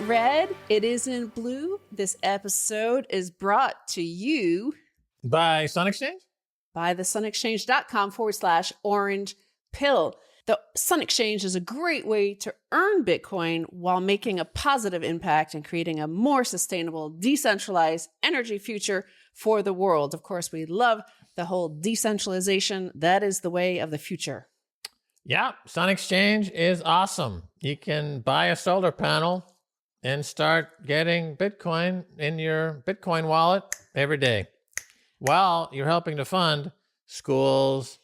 Red, it isn't blue. This episode is brought to you by Sun Exchange? By the sunexchange.com/orange pill. The Sun Exchange is a great way to earn Bitcoin while making a positive impact and creating a more sustainable, decentralized energy future for the world. Of course, we love the whole decentralization. That is the way of the future. Yeah, Sun Exchange is awesome. You can buy a solar panel and start getting Bitcoin in your Bitcoin wallet every day while you're helping to fund schools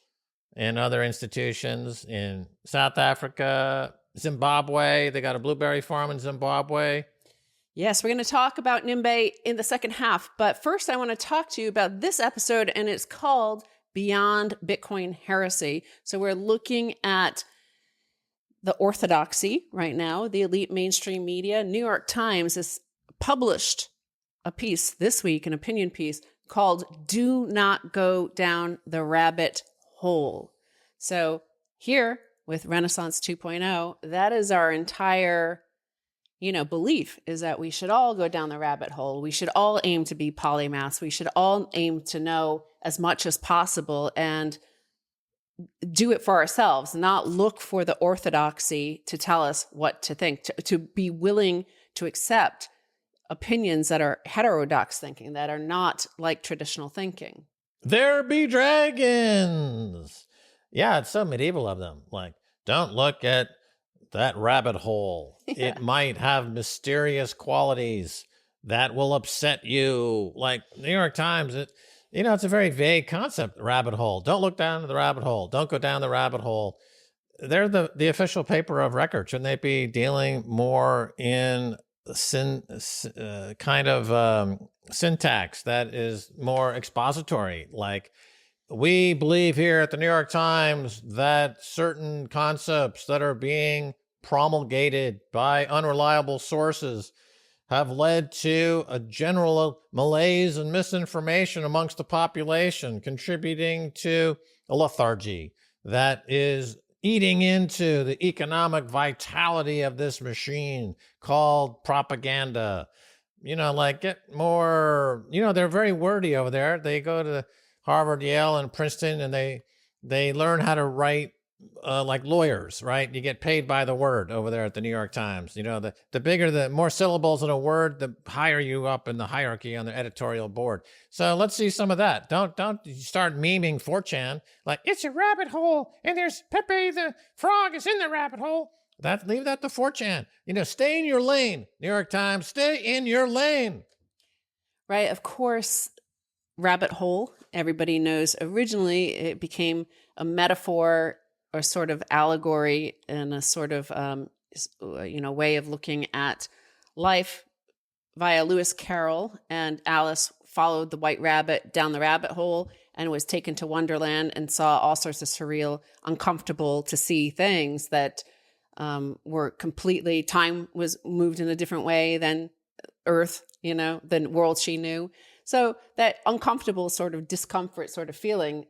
and other institutions in South Africa, Zimbabwe. They got a blueberry farm in Zimbabwe. Yes, we're going to talk about Nimbe in the second half. But first, I want to talk to you about this episode, and it's called Beyond Bitcoin Heresy. So we're looking at the orthodoxy right now, the elite mainstream media. New York Times has published a piece this week, an opinion piece called Do Not Go Down the Rabbit Hole. So here with Renaissance 2.0, that is our entire, belief is that we should all go down the rabbit hole. We should all aim to be polymaths. We should all aim to know as much as possible and do it for ourselves, not look for the orthodoxy to tell us what to think, to be willing to accept opinions that are heterodox thinking, that are not like traditional thinking. There be dragons. Yeah, it's so medieval of them. Like, don't look at that rabbit hole. Yeah. It might have mysterious qualities that will upset you. Like New York Times, it's a very vague concept, rabbit hole. Don't look down the rabbit hole. Don't go down the rabbit hole. They're the official paper of record. Shouldn't they be dealing more in syntax that is more expository? Like, we believe here at the New York Times that certain concepts that are being promulgated by unreliable sources have led to a general malaise and misinformation amongst the population, contributing to a lethargy that is eating into the economic vitality of this machine called propaganda. Get more, they're very wordy over there. They go to Harvard, Yale, and Princeton, and they learn how to write like lawyers, right? You get paid by the word over there at the New York Times. The bigger, the more syllables in a word, the higher you up in the hierarchy on the editorial board. So let's see some of that. Don't start memeing 4chan like it's a rabbit hole and there's Pepe the frog is in the rabbit hole. Leave that to 4chan. Stay in your lane. New York Times, stay in your lane. Right. Of course, rabbit hole, everybody knows originally it became a metaphor or sort of allegory and a sort of, way of looking at life via Lewis Carroll. And Alice followed the white rabbit down the rabbit hole and was taken to Wonderland and saw all sorts of surreal, uncomfortable to see things that were completely, time was moved in a different way than Earth, than world she knew. So that uncomfortable sort of discomfort sort of feeling,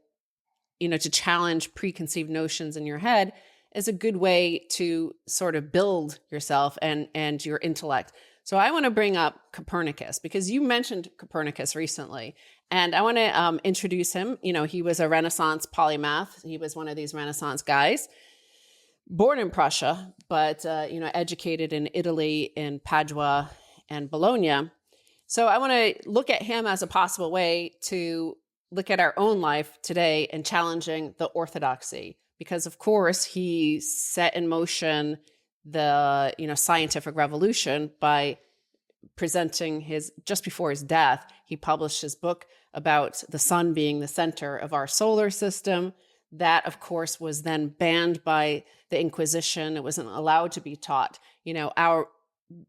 to challenge preconceived notions in your head is a good way to sort of build yourself and your intellect. So I want to bring up Copernicus because you mentioned Copernicus recently, and I want to introduce him. He was a Renaissance polymath. He was one of these Renaissance guys, born in Prussia, but educated in Italy, in Padua and Bologna. So I want to look at him as a possible way to look at our own life today and challenging the orthodoxy, because of course he set in motion the scientific revolution by presenting just before his death, he published his book about the sun being the center of our solar system. That, of course, was then banned by the Inquisition. It wasn't allowed to be taught.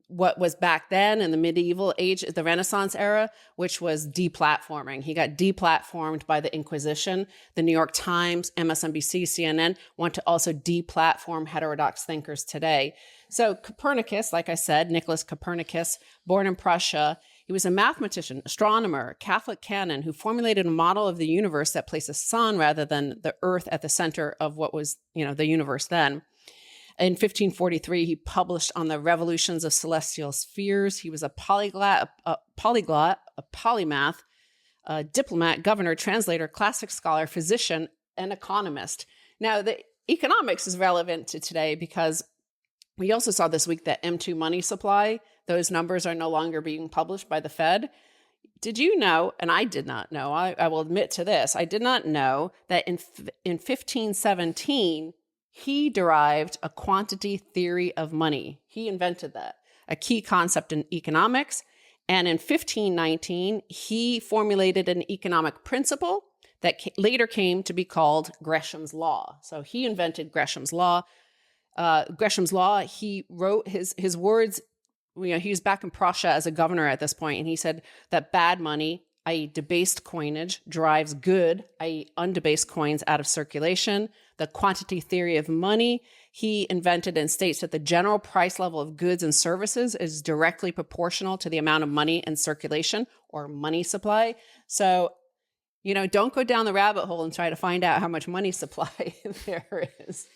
What was back then in the medieval age, the Renaissance era, which was deplatforming. He got deplatformed by the Inquisition. The New York Times, MSNBC, CNN want to also deplatform heterodox thinkers today. So Copernicus, like I said, Nicholas Copernicus, born in Prussia, he was a mathematician, astronomer, Catholic canon who formulated a model of the universe that placed the sun rather than the earth at the center of what was, the universe then. In 1543, he published on the revolutions of celestial spheres. He was a polymath, a diplomat, governor, translator, classic scholar, physician, and economist. Now, the economics is relevant to today because we also saw this week that M2 money supply, those numbers are no longer being published by the Fed. Did you know, and I did not know, I will admit to this, I did not know that in 1517, he derived a quantity theory of money. He invented that, a key concept in economics. And in 1519, he formulated an economic principle that later came to be called Gresham's Law. So he invented Gresham's Law. He wrote his words, he was back in Prussia as a governor at this point, and he said that bad money, i.e. debased coinage, drives good, i.e. undebased coins out of circulation. The quantity theory of money he invented and states that the general price level of goods and services is directly proportional to the amount of money in circulation or money supply. So, don't go down the rabbit hole and try to find out how much money supply there is.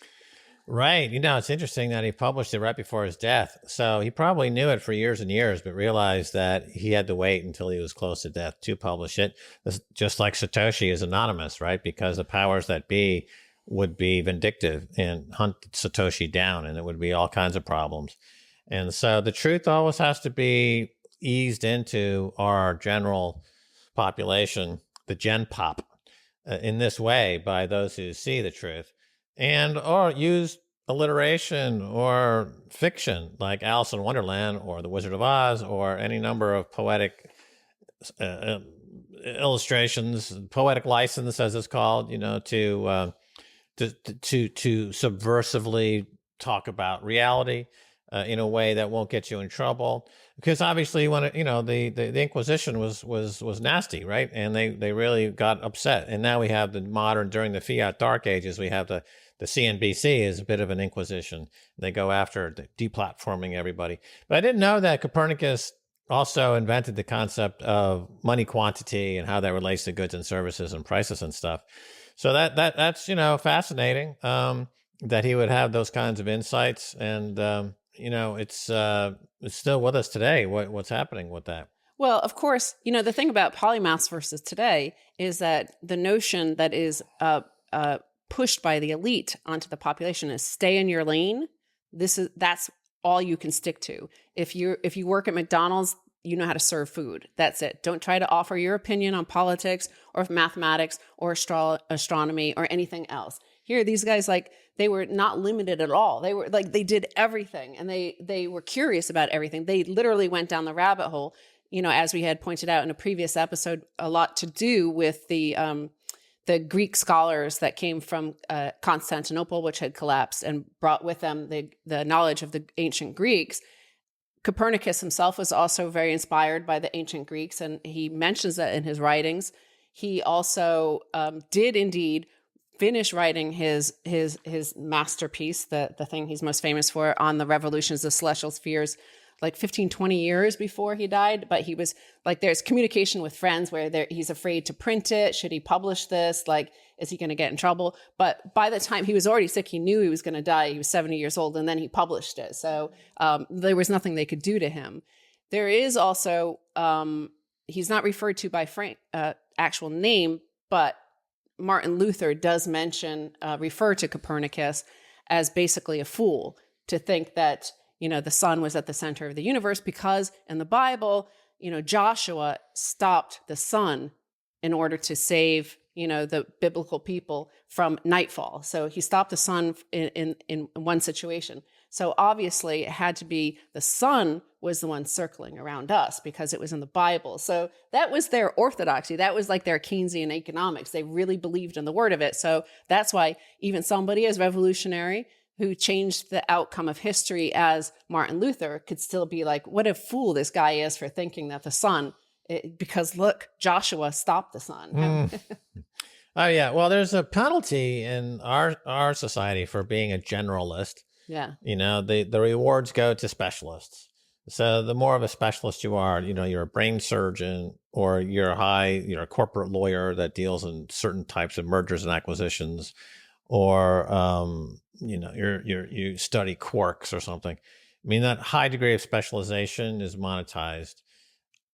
Right. It's interesting that he published it right before his death. So he probably knew it for years and years, but realized that he had to wait until he was close to death to publish it. Just like Satoshi is anonymous, right? Because the powers that be would be vindictive and hunt Satoshi down, and it would be all kinds of problems. And so the truth always has to be eased into our general population, the gen pop, in this way by those who see the truth. Or use alliteration or fiction like Alice in Wonderland or The Wizard of Oz or any number of poetic illustrations, poetic license as it's called, to subversively talk about reality in a way that won't get you in trouble. Because obviously, when the Inquisition was nasty, right? And they really got upset. And now we have during the fiat dark ages, we have the CNBC is a bit of an Inquisition. They go after deplatforming everybody. But I didn't know that Copernicus also invented the concept of money quantity and how that relates to goods and services and prices and stuff. So that's fascinating that he would have those kinds of insights, and it's still with us today. What's happening with that? Well, of course, the thing about polymaths versus today is that the notion that is pushed by the elite onto the population is stay in your lane. That's all you can stick to. If you work at McDonald's, you know how to serve food. That's it. Don't try to offer your opinion on politics or mathematics or astronomy or anything else. Here, these guys, they were not limited at all. They were they did everything, and they were curious about everything. They literally went down the rabbit hole, as we had pointed out in a previous episode, a lot to do with the Greek scholars that came from Constantinople, which had collapsed, and brought with them the knowledge of the ancient Greeks. Copernicus himself was also very inspired by the ancient Greeks, and he mentions that in his writings. He also did indeed finish writing his masterpiece, the thing he's most famous for, on the revolutions of celestial spheres, 15, 20 years before he died. But he was there's communication with friends where he's afraid to print it. Should he publish this? Is he going to get in trouble? But by the time he was already sick, he knew he was going to die. He was 70 years old, and then he published it. So there was nothing they could do to him. There is also, he's not referred to by Frank actual name, but Martin Luther does refer to Copernicus as basically a fool, to think that the sun was at the center of the universe, because in the Bible, Joshua stopped the sun in order to save, the biblical people from nightfall. So he stopped the sun in one situation. So obviously it had to be the sun was the one circling around us because it was in the Bible. So that was their orthodoxy. That was like their Keynesian economics. They really believed in the word of it. So that's why even somebody as revolutionary who changed the outcome of history as Martin Luther could still be like, what a fool this guy is for thinking that the sun, because look, Joshua stopped the sun. Oh yeah. Well, there's a penalty in our society for being a generalist. Yeah. The rewards go to specialists. So the more of a specialist you are, you're a brain surgeon or you're a corporate lawyer that deals in certain types of mergers and acquisitions, or you study quarks or something. I mean, that high degree of specialization is monetized.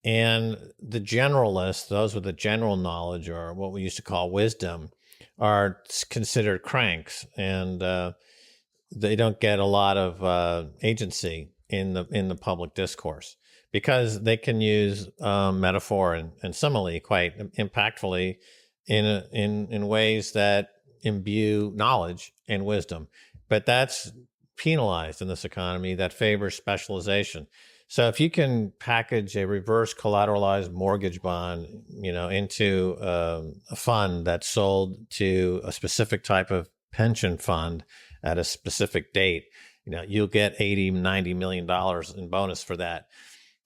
And the generalists, those with the general knowledge or what we used to call wisdom, are considered cranks, and they don't get a lot of agency in the public discourse because they can use metaphor and simile quite impactfully in ways that imbue knowledge and wisdom. But that's penalized in this economy that favors specialization. So if you can package a reverse collateralized mortgage bond, into a fund that's sold to a specific type of pension fund at a specific date, you'll get $80-90 million in bonus for that.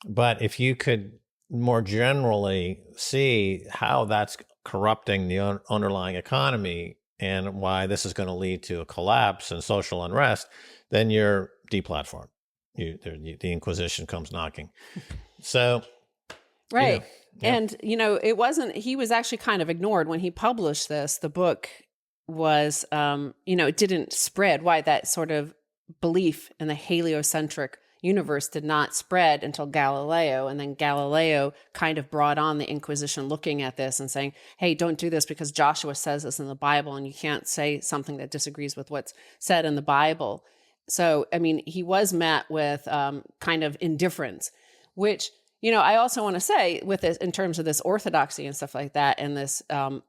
But if you could more generally see how that's corrupting the underlying economy and why this is going to lead to a collapse and social unrest, then you're deplatformed. The Inquisition comes knocking. So, right. And, it wasn't, he was actually kind of ignored when he published this. The book was, it didn't spread. Why that sort of belief in the heliocentric universe did not spread until Galileo. And then Galileo kind of brought on the Inquisition looking at this and saying, hey, don't do this because Joshua says this in the Bible and you can't say something that disagrees with what's said in the Bible. So, I mean, he was met with kind of indifference, which, I also want to say with this, in terms of this orthodoxy and stuff like that, and this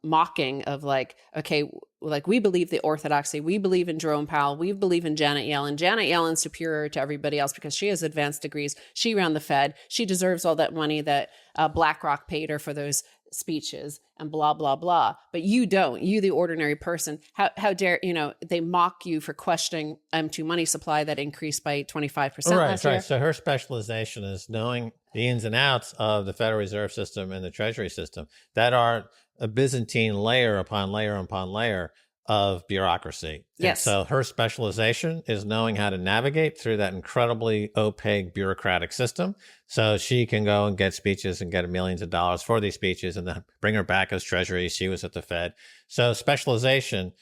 mocking of like, okay, like we believe the orthodoxy, we believe in Jerome Powell, we believe in Janet Yellen. Janet Yellen's superior to everybody else because she has advanced degrees. She ran the Fed. She deserves all that money that BlackRock paid her for those speeches and blah, blah, blah. But you don't. You, the ordinary person, how dare, they mock you for questioning M2 money supply that increased by 25% last year. Right. So her specialization is knowing the ins and outs of the Federal Reserve System and the Treasury system that are a Byzantine layer upon layer upon layer of bureaucracy. Yes. And so her specialization is knowing how to navigate through that incredibly opaque bureaucratic system. So she can go and get speeches and get millions of dollars for these speeches and then bring her back as Treasury. She was at the Fed. So specialization,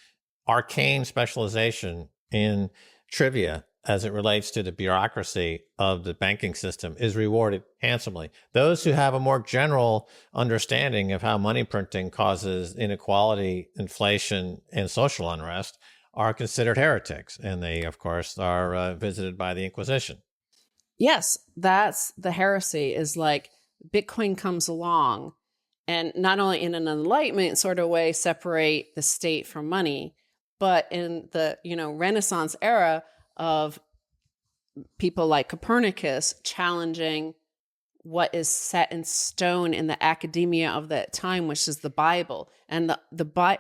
arcane specialization in trivia as it relates to the bureaucracy of the banking system is rewarded handsomely. Those who have a more general understanding of how money printing causes inequality, inflation, and social unrest are considered heretics. And they, of course, are visited by the Inquisition. Yes, that's the heresy, is like Bitcoin comes along and not only in an enlightenment sort of way separate the state from money, but in the, Renaissance era of people like Copernicus challenging what is set in stone in the academia of that time, which is the Bible. And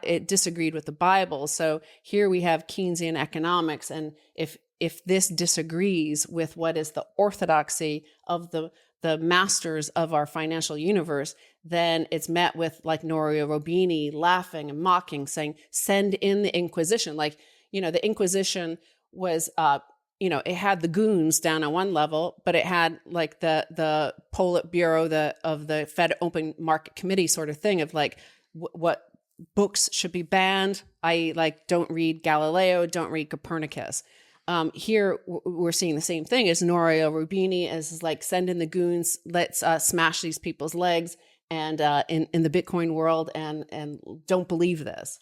it disagreed with the Bible. So here we have Keynesian economics. And if this disagrees with what is the orthodoxy of the masters of our financial universe, then it's met with like Norio Robini laughing and mocking, saying, send in the Inquisition. Like, the Inquisition was, it had the goons down on one level, but it had like the Politburo of the Fed Open Market Committee sort of thing of like what books should be banned. Don't read Galileo, don't read Copernicus. Here we're seeing the same thing as Norio Robini as like send in the goons, let's smash these people's legs and in the Bitcoin world and don't believe this.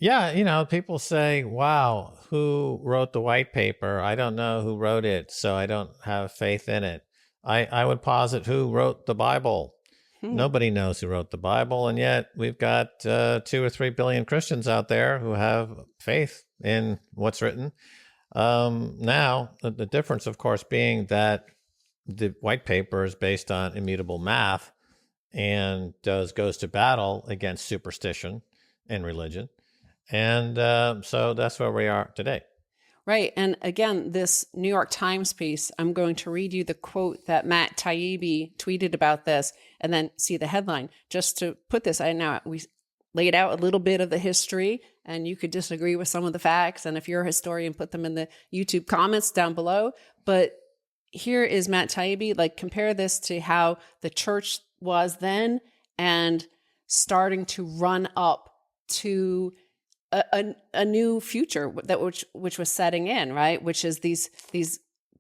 Yeah, people say, wow, who wrote the white paper? I don't know who wrote it, so I don't have faith in it. I would posit who wrote the Bible. Nobody knows who wrote the Bible, and yet we've got 2 or 3 billion Christians out there who have faith in what's written. Now, the difference, of course, being that the white paper is based on immutable math and goes to battle against superstition and religion. And so that's where we are today. Right. And again, this New York Times piece, I'm going to read you the quote that Matt Taibbi tweeted about this and then see the headline. Just to put this, we laid out a little bit of the history, and you could disagree with some of the facts. And if you're a historian, put them in the YouTube comments down below. But here is Matt Taibbi, like, compare this to how the church was then and starting to run up to a new future that which was setting in, right? Which is these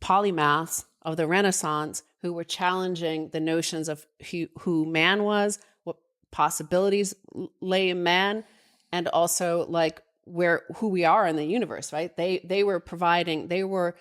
polymaths of the Renaissance who were challenging the notions of who man was, what possibilities lay in man, and also like who we are in the universe, right? They were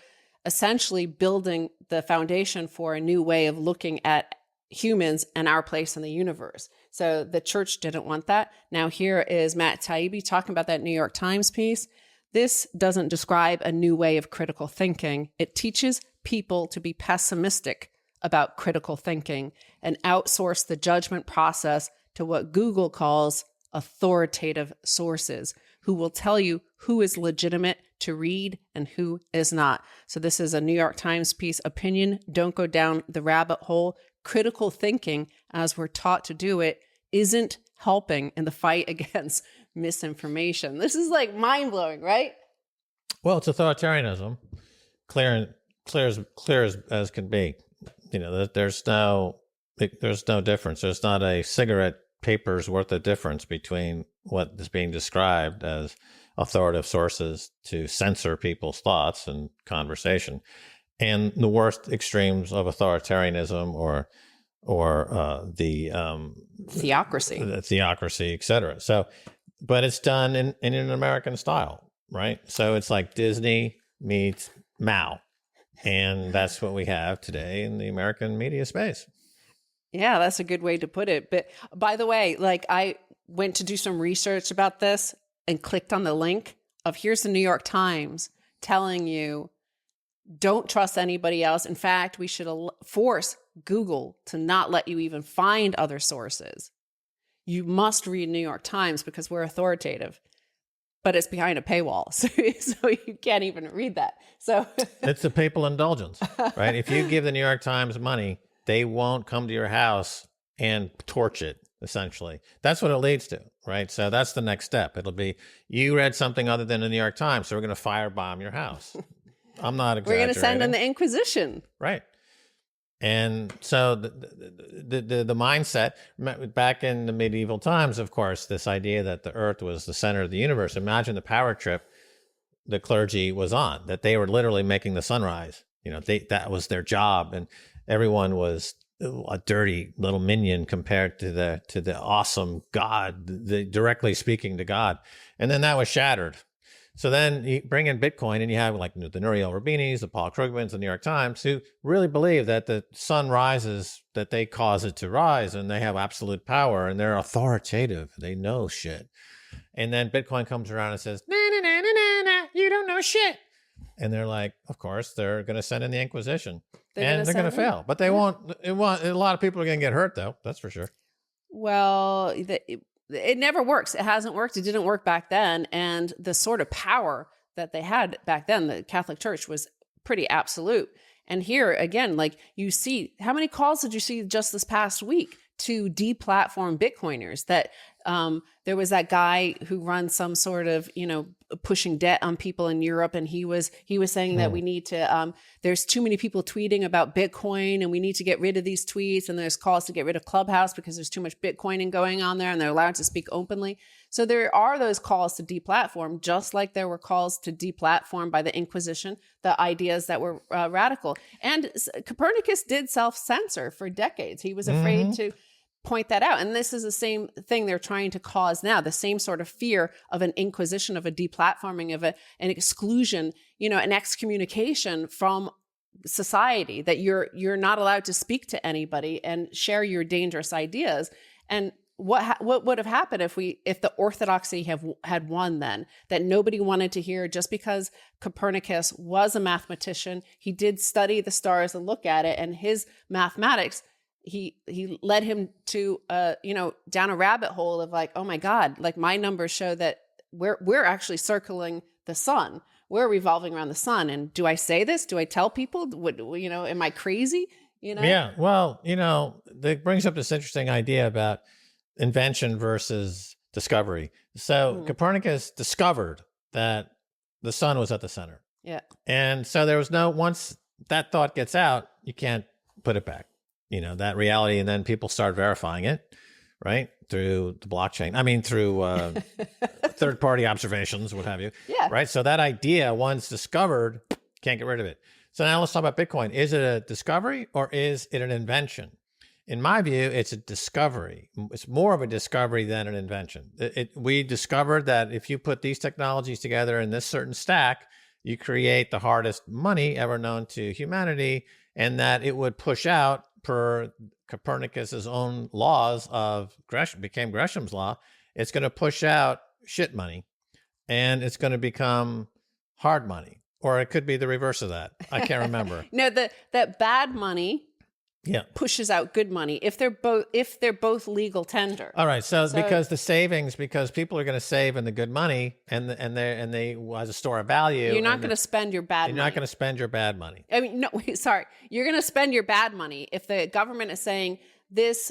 essentially building the foundation for a new way of looking at humans and our place in the universe. So the church didn't want that. Now here is Matt Taibbi talking about that New York Times piece. This doesn't describe a new way of critical thinking. It teaches people to be pessimistic about critical thinking and outsource the judgment process to what Google calls authoritative sources, who will tell you who is legitimate to read and who is not. So this is a New York Times piece. Opinion, don't go down the rabbit hole. Critical thinking, as we're taught to do it, isn't helping in the fight against misinformation. This is like mind-blowing, right? Well, it's authoritarianism, clear as can be. You know, there's no difference. There's not a cigarette paper's worth of difference between what is being described as authoritative sources to censor people's thoughts and conversation, and the worst extremes of authoritarianism or the theocracy, et cetera. So, but it's done in an American style, right? So it's like Disney meets Mao, and that's what we have today in the American media space. Yeah, that's a good way to put it. But by the way, like, I went to do some research about this and clicked on the link of here's the New York Times telling you, don't trust anybody else. In fact, we should force Google to not let you even find other sources. You must read New York Times because we're authoritative, but it's behind a paywall. So you can't even read that. So it's a papal indulgence, right? If you give the New York Times money, they won't come to your house and torch it, essentially. That's what it leads to, right? So that's the next step. It'll be, you read something other than the New York Times, so we're going to firebomb your house. I'm not exaggerating. We're going to send in the Inquisition. Right. And so the mindset, back in the medieval times, of course, this idea that the earth was the center of the universe. Imagine the power trip the clergy was on, that they were literally making the sunrise. You know, that was their job. And everyone was a dirty little minion compared to the awesome God, directly speaking to God. And then that was shattered. So then you bring in Bitcoin and you have like the Nouriel Roubini's, the Paul Krugmans, the New York Times, who really believe that the sun rises, that they cause it to rise, and they have absolute power and they're authoritative. They know shit. And then Bitcoin comes around and says, nah, nah, nah, nah, nah, nah, you don't know shit. And they're like, of course, they're going to send in the Inquisition. They're going to fail. But they won't. A lot of people are going to get hurt, though. That's for sure. Well, it never works. It hasn't worked. It didn't work back then. And the sort of power that they had back then, the Catholic Church, was pretty absolute. And here, again, like, you see, how many calls did you see just this past week to deplatform Bitcoiners? That there was that guy who runs some sort of, pushing debt on people in Europe. And he was saying that we need to, there's too many people tweeting about Bitcoin and we need to get rid of these tweets. And there's calls to get rid of Clubhouse because there's too much Bitcoining going on there and they're allowed to speak openly. So there are those calls to deplatform, just like there were calls to deplatform by the Inquisition, the ideas that were radical. And Copernicus did self-censor for decades. He was afraid to point that out. And this is the same thing they're trying to cause now, the same sort of fear of an inquisition, of a deplatforming, of an exclusion, an excommunication from society, that you're not allowed to speak to anybody and share your dangerous ideas. And what would have happened if the orthodoxy had won then, that nobody wanted to hear, just because Copernicus was a mathematician. He did study the stars and look at it, and his mathematics, he led him to down a rabbit hole of like, oh my God, like my numbers show that we're actually circling the sun. We're revolving around the sun. And do I say this? Do I tell people? Am I crazy? Yeah. Well, that brings up this interesting idea about invention versus discovery. So Copernicus discovered that the sun was at the center. Yeah. And so there was once that thought gets out, you can't put it back, that reality. And then people start verifying it, right? Through the blockchain. I mean, through third-party observations, what have you. Yeah. Right. So that idea, once discovered, can't get rid of it. So now let's talk about Bitcoin. Is it a discovery or is it an invention? In my view, it's a discovery. It's more of a discovery than an invention. We discovered that if you put these technologies together in this certain stack, you create the hardest money ever known to humanity, and that it would push out, per Copernicus's own laws of became Gresham's law, it's going to push out shit money, and it's going to become hard money. Or it could be the reverse of that. I can't remember. No, that bad money pushes out good money if they're both legal tender. All right, so because people are going to save in the good money, and they as a store of value. You're not going to spend your bad money. You're not going to spend your bad money. I mean, no, sorry. You're going to spend your bad money if the government is saying this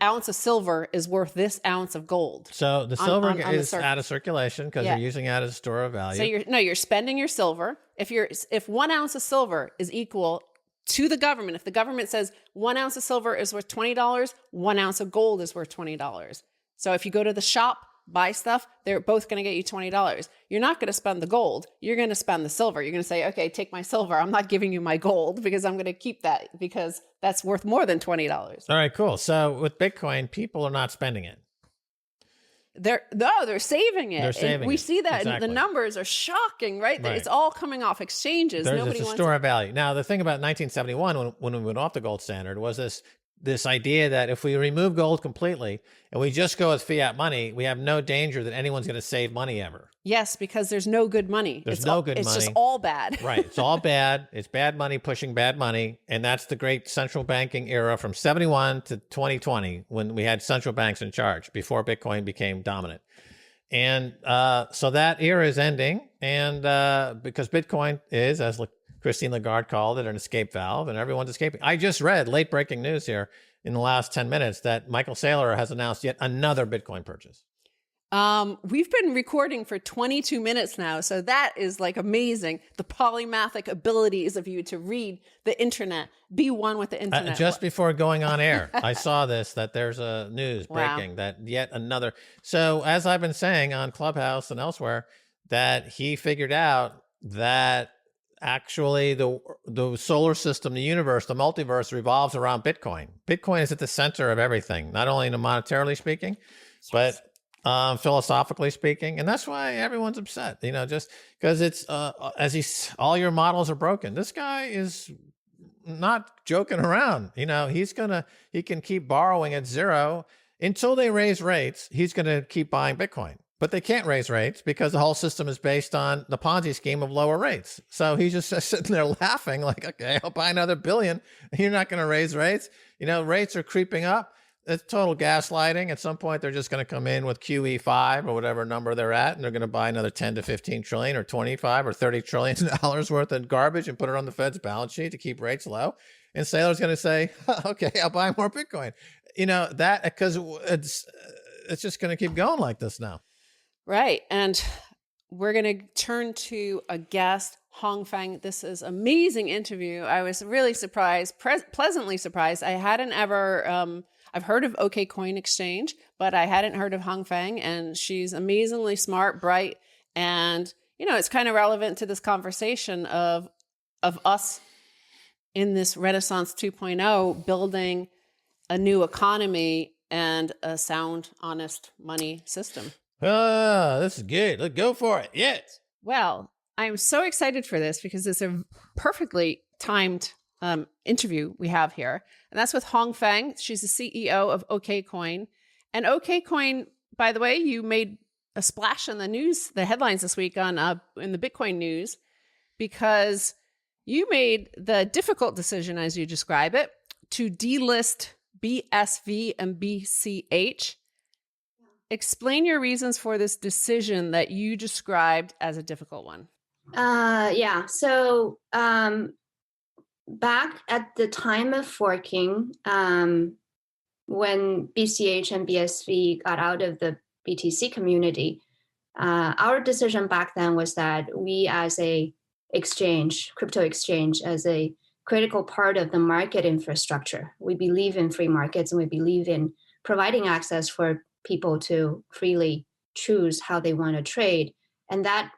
ounce of silver is worth this ounce of gold. So the silver is out of circulation because you're using it as a store of value. So you're spending your silver. If 1 ounce of silver is equal to the government, if the government says 1 ounce of silver is worth $20, 1 ounce of gold is worth $20. So if you go to the shop, buy stuff, they're both going to get you $20. You're not going to spend the gold. You're going to spend the silver. You're going to say, okay, take my silver. I'm not giving you my gold because I'm going to keep that because that's worth more than $20. All right, cool. So with Bitcoin, people are not spending it. They're saving it. They're saving we it. see that. Exactly. And the numbers are shocking, right? It's all coming off exchanges. It's a store of value. Now, the thing about 1971, when we went off the gold standard, was this idea that if we remove gold completely and we just go with fiat money, we have no danger that anyone's going to save money ever. Yes, because there's no good money. It's no good money. It's just all bad. Right. It's all bad. It's bad money pushing bad money. And that's the great central banking era from 71 to 2020, when we had central banks in charge before Bitcoin became dominant. And so that era is ending. And because Bitcoin is, as Christine Lagarde called it, an escape valve, and everyone's escaping. I just read late breaking news here in the last 10 minutes that Michael Saylor has announced yet another Bitcoin purchase. We've been recording for 22 minutes now, so that is like amazing. The polymathic abilities of you to read the internet, be one with the internet. Just before going on air, I saw that there's a news breaking that yet another. So as I've been saying on Clubhouse and elsewhere, that he figured out that actually the solar system, the universe, the multiverse revolves around Bitcoin. Bitcoin is at the center of everything, not only monetarily speaking, but philosophically speaking. And that's why everyone's upset, just because it's all your models are broken. This guy is not joking around. He can keep borrowing at zero until they raise rates. He's going to keep buying Bitcoin. But they can't raise rates because the whole system is based on the Ponzi scheme of lower rates. So he's just sitting there laughing like, okay, I'll buy another billion. You're not going to raise rates. Rates are creeping up. It's total gaslighting. At some point, they're just going to come in with QE5 or whatever number they're at, and they're going to buy another 10 to 15 trillion or 25 or 30 trillion dollars worth of garbage and put it on the Fed's balance sheet to keep rates low. And Saylor's going to say, okay, I'll buy more Bitcoin. Because it's just going to keep going like this now. Right. And we're going to turn to a guest, Hong Fang. This is an amazing interview. I was really surprised, pleasantly surprised. I hadn't ever, I've heard of OKCoin exchange, but I hadn't heard of Hong Fang. And she's amazingly smart, bright. And, it's kind of relevant to this conversation of us in this Renaissance 2.0, building a new economy and a sound, honest money system. This is good. Let's go for it. Yes. Well, I'm so excited for this because it's a perfectly timed interview we have here. And that's with Hong Fang. She's the CEO of OKCoin. And OKCoin, by the way, you made a splash in the news, the headlines this week on in the Bitcoin news, because you made the difficult decision, as you describe it, to delist BSV and BCH. Explain your reasons for this decision that you described as a difficult one. Yeah. So back at the time of forking, when BCH and BSV got out of the BTC community, our decision back then was that we, as a exchange, crypto exchange, as a critical part of the market infrastructure, we believe in free markets, and we believe in providing access for people to freely choose how they want to trade. And that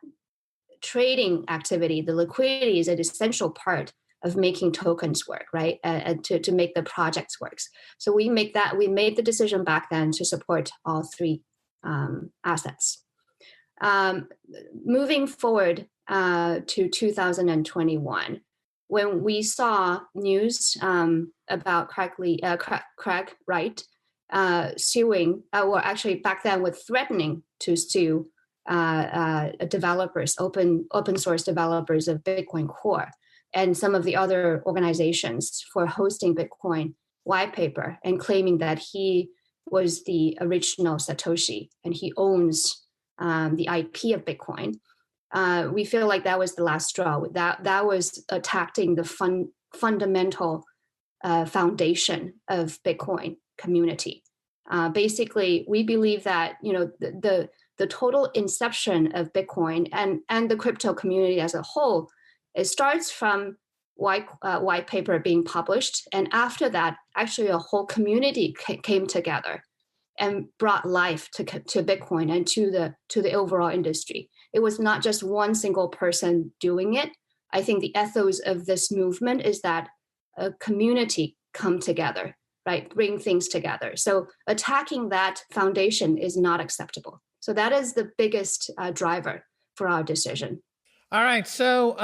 trading activity, the liquidity, is an essential part of making tokens work, right? To make the projects work. So we made the decision back then to support all three assets. Moving forward to 2021, when we saw news about Craig Wright suing, or actually back then with threatening to sue developers, open source developers of Bitcoin Core and some of the other organizations for hosting Bitcoin white paper, and claiming that he was the original Satoshi and he owns the IP of Bitcoin. We feel like that was the last straw. That was attacking the fundamental foundation of Bitcoin community. Basically, we believe that the total inception of Bitcoin and the crypto community as a whole, it starts from white paper being published, and after that, actually a whole community came together and brought life to Bitcoin and to the overall industry. It was not just one single person doing it. I think the ethos of this movement is that a community come together, right? Bring things together. So attacking that foundation is not acceptable. So that is the biggest driver for our decision. All right. So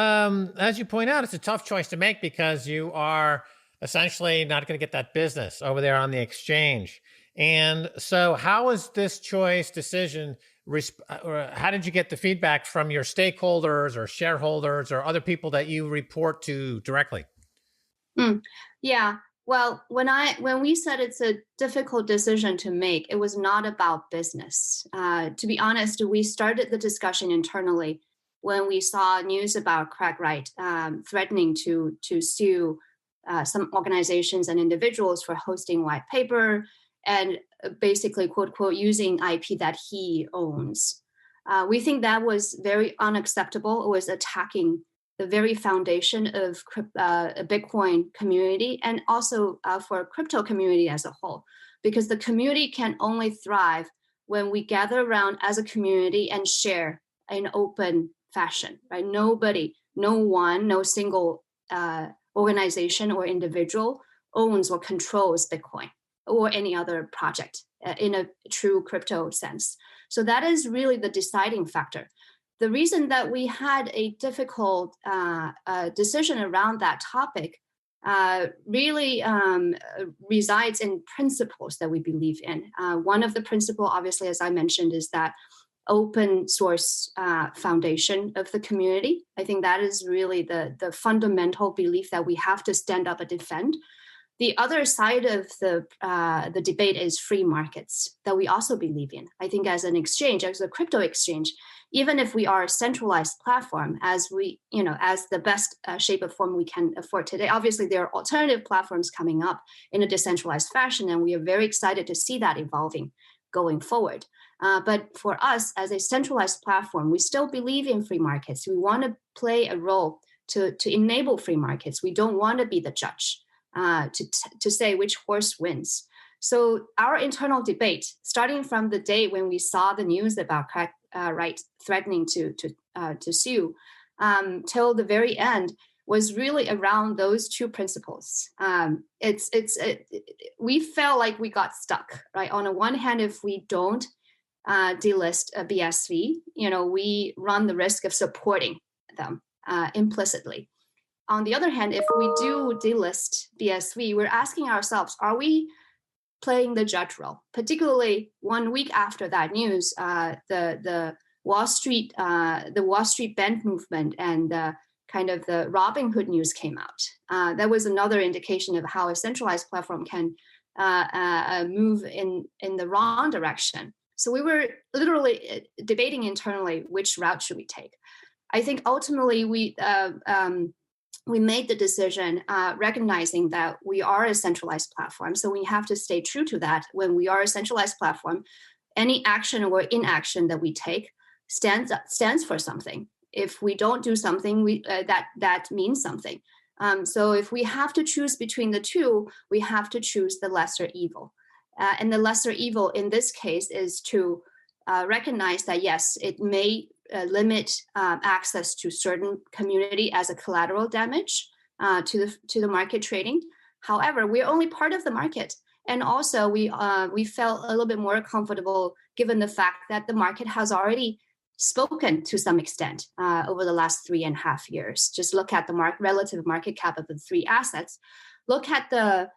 as you point out, it's a tough choice to make because you are essentially not going to get that business over there on the exchange. And so how was this decision, or how did you get the feedback from your stakeholders or shareholders or other people that you report to directly? Yeah. Well, when we said it's a difficult decision to make, it was not about business. To be honest, we started the discussion internally when we saw news about Craig Wright threatening to sue some organizations and individuals for hosting white paper and basically, quote, quote, using IP that he owns. We think that was very unacceptable. It was attacking the very foundation of a Bitcoin community and also for crypto community as a whole, because the community can only thrive when we gather around as a community and share in open fashion, right? No single organization or individual owns or controls Bitcoin or any other project in a true crypto sense. So that is really the deciding factor. The reason that we had a difficult decision around that topic really resides in principles that we believe in. One of the principles, obviously, as I mentioned, is that open source foundation of the community. I think that is really the fundamental belief that we have to stand up and defend. The other side of the debate is free markets that we also believe in. I think as an exchange, as a crypto exchange, even if we are a centralized platform, as the best shape of form we can afford today, obviously there are alternative platforms coming up in a decentralized fashion, and we are very excited to see that evolving going forward. But for us as a centralized platform, we still believe in free markets. We want to play a role to enable free markets. We don't want to be the judge to say which horse wins. So our internal debate, starting from the day when we saw the news about Craig Wright threatening to sue, till the very end, was really around those two principles. We felt like we got stuck, right? On the one hand, if we don't delist a BSV, we run the risk of supporting them implicitly. On the other hand, if we do delist BSV, we're asking ourselves, are we playing the judge role. Particularly 1 week after that news, the Wall Street bend movement and kind of the Robin Hood news came out. That was another indication of how a centralized platform can move in the wrong direction. So we were literally debating internally which route should we take. I think ultimately we made the decision recognizing that we are a centralized platform. So we have to stay true to that. When we are a centralized platform, any action or inaction that we take stands for something. If we don't do something, that means something. So if we have to choose between the two, we have to choose the lesser evil. And the lesser evil in this case is to recognize that, yes, it may limit access to certain community as a collateral damage to the market trading. However, we're only part of the market. And also we felt a little bit more comfortable given the fact that the market has already spoken to some extent over the last 3.5 years. Just look at the relative market cap of the three assets. Look at the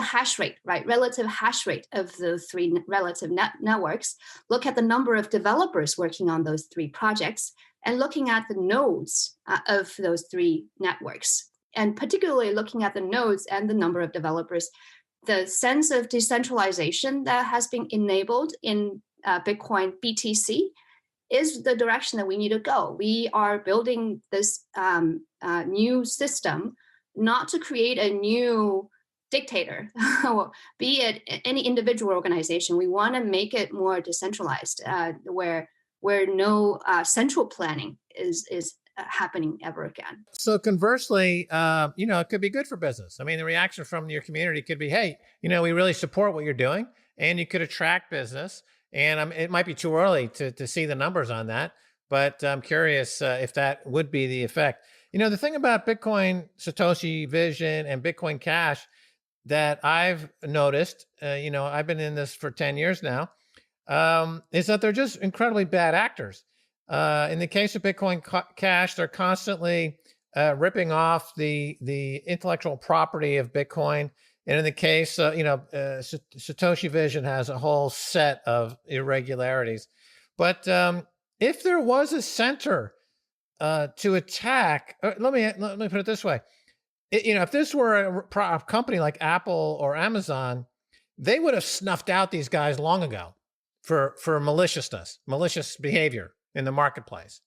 hash rate, right? Relative hash rate of the three relative networks. Look at the number of developers working on those three projects, and looking at the nodes of those three networks. And particularly looking at the nodes and the number of developers, the sense of decentralization that has been enabled in Bitcoin BTC is the direction that we need to go. We are building this new system not to create a new dictator, be it any individual organization. We want to make it more decentralized, where no central planning is happening ever again. So conversely, it could be good for business. I mean, the reaction from your community could be, hey, we really support what you're doing, and you could attract business. And it might be too early to see the numbers on that, but I'm curious if that would be the effect. The thing about Bitcoin Satoshi Vision and Bitcoin Cash that I've noticed, I've been in this for 10 years now, is that they're just incredibly bad actors. In the case of Bitcoin Cash, they're constantly ripping off the intellectual property of Bitcoin. And in the case, Satoshi Vision has a whole set of irregularities. But if there was a center to attack, let me put it this way: if this were a company like Apple or Amazon, they would have snuffed out these guys long ago for malicious behavior in the marketplace.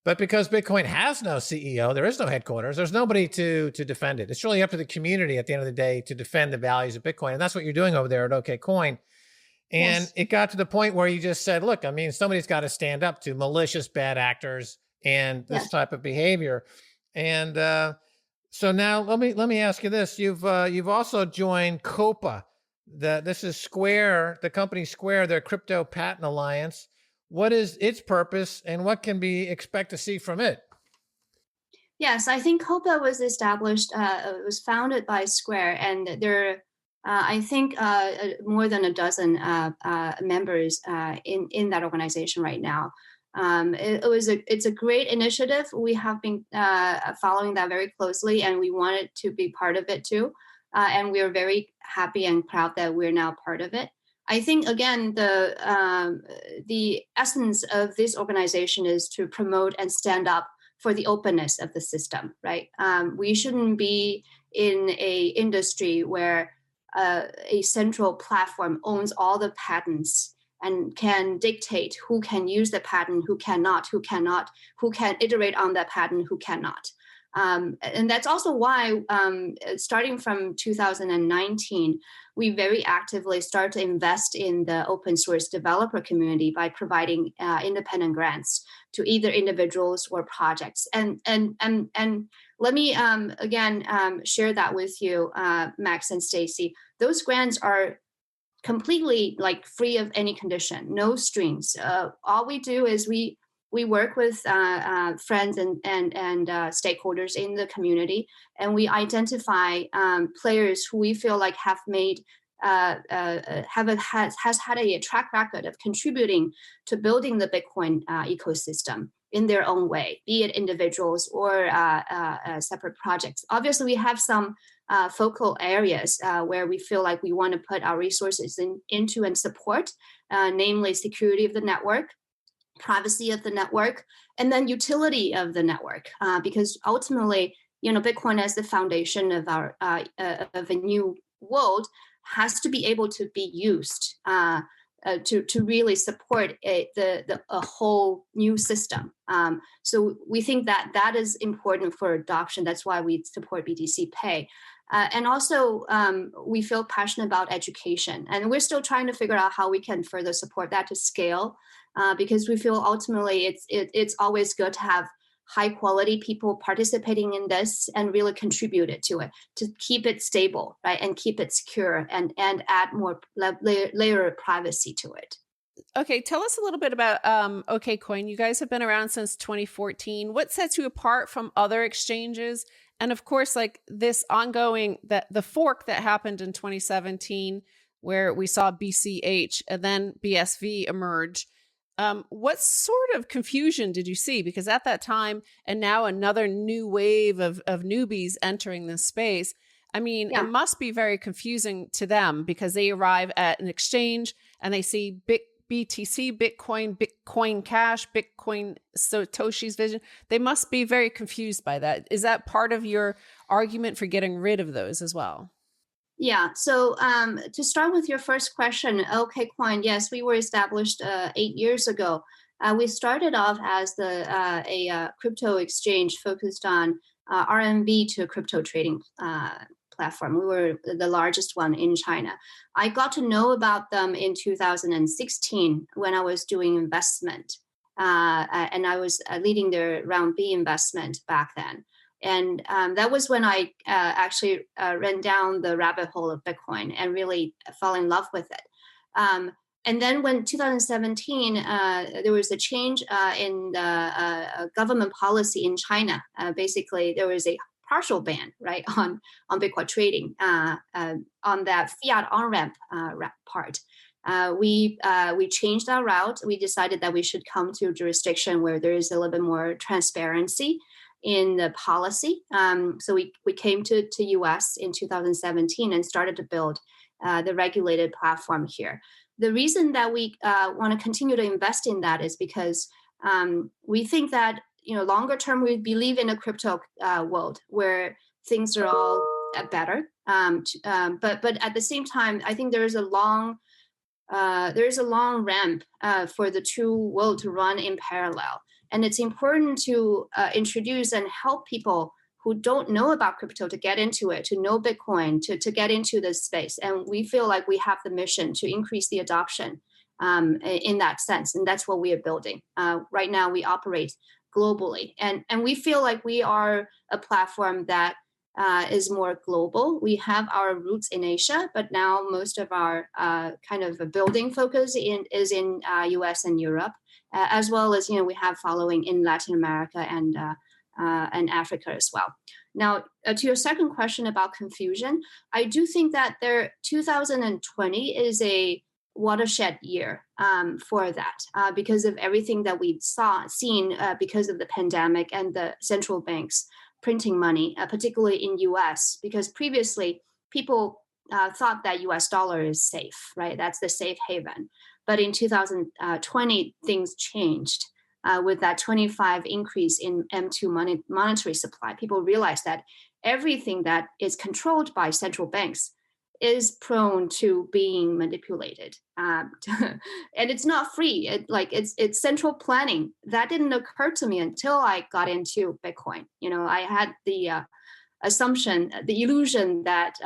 But because Bitcoin has no CEO, there is no headquarters, there's nobody to defend it. It's really up to the community at the end of the day to defend the values of Bitcoin. And that's what you're doing over there at OKCoin. And Yes. It got to the point where you just said, look, I mean, somebody's got to stand up to malicious bad actors and this Yes. type of behavior. And so now let me ask you this. You've also joined Copa. This is Square, the company Square, their crypto patent alliance. What is its purpose, and what can we expect to see from it? Yes, I think Copa was established, was founded by Square, and there are, I think, more than a dozen members in that organization right now. It's a great initiative. We have been following that very closely, and we wanted to be part of it too. And we are very happy and proud that we're now part of it. I think, again, the essence of this organization is to promote and stand up for the openness of the system, right? We shouldn't be in a industry where a central platform owns all the patents and can dictate who can use the patent, who can iterate on that patent, who cannot. And that's also why, starting from 2019, we very actively start to invest in the open source developer community by providing independent grants to either individuals or projects. And let me again share that with you, Max and Stacy. Those grants are completely free of any condition, no strings. All we do is we work with friends and stakeholders in the community, and we identify players who we feel like have made has had a track record of contributing to building the Bitcoin ecosystem in their own way, be it individuals or separate projects. Obviously, we have some focal areas where we feel like we want to put our resources into and support, namely security of the network, privacy of the network, and then utility of the network. Because ultimately, Bitcoin as the foundation of our of a new world has to be able to be used to really support a whole new system. So we think that is important for adoption. That's why we support BTC Pay. And also, we feel passionate about education, and we're still trying to figure out how we can further support that to scale, because we feel ultimately it's always good to have high quality people participating in this and really contributed to it, to keep it stable, right, and keep it secure and add more layer of privacy to it. Okay, tell us a little bit about OKCoin. You guys have been around since 2014. What sets you apart from other exchanges? And of course, like this ongoing, the fork that happened in 2017, where we saw BCH and then BSV emerge. What sort of confusion did you see? Because at that time, and now another new wave of newbies entering this space, I mean, It must be very confusing to them because they arrive at an exchange and they see BTC, Bitcoin Cash, Bitcoin Satoshi's vision. They must be very confused by that. Is that part of your argument for getting rid of those as well? Yeah. So to start with your first question, OKCoin, yes, we were established 8 years ago. We started off as a crypto exchange focused on RMB to crypto trading platform. We were the largest one in China. I got to know about them in 2016 when I was doing investment, and I was leading their round B investment back then. And that was when I actually ran down the rabbit hole of Bitcoin and really fell in love with it. And then when 2017, there was a change in the government policy in China. Basically, there was a partial ban, right, on Bitcoin trading on that fiat on-ramp part. We changed our route. We decided that we should come to a jurisdiction where there is a little bit more transparency in the policy. So we came to US in 2017 and started to build the regulated platform here. The reason that we want to continue to invest in that is because we think that longer term we believe in a crypto world where things are all better. But at the same time, I think there is a long ramp for the two worlds to run in parallel. And it's important to introduce and help people who don't know about crypto to get into it, to know Bitcoin, to get into this space. And we feel like we have the mission to increase the adoption in that sense. And that's what we are building. Right now, we operate globally. And we feel like we are a platform that is more global. We have our roots in Asia, but now most of our kind of building focus is in US and Europe. As well as we have following in Latin America and Africa as well. Now, to your second question about confusion, I do think that 2020 is a watershed year for that because of everything that we've seen because of the pandemic and the central banks printing money, particularly in US, because previously people thought that US dollar is safe, right? That's the safe haven. But in 2020, things changed with that 25 increase in M2 monetary supply. People realized that everything that is controlled by central banks is prone to being manipulated. And it's not free. It's central planning. That didn't occur to me until I got into Bitcoin. I had the assumption, the illusion that,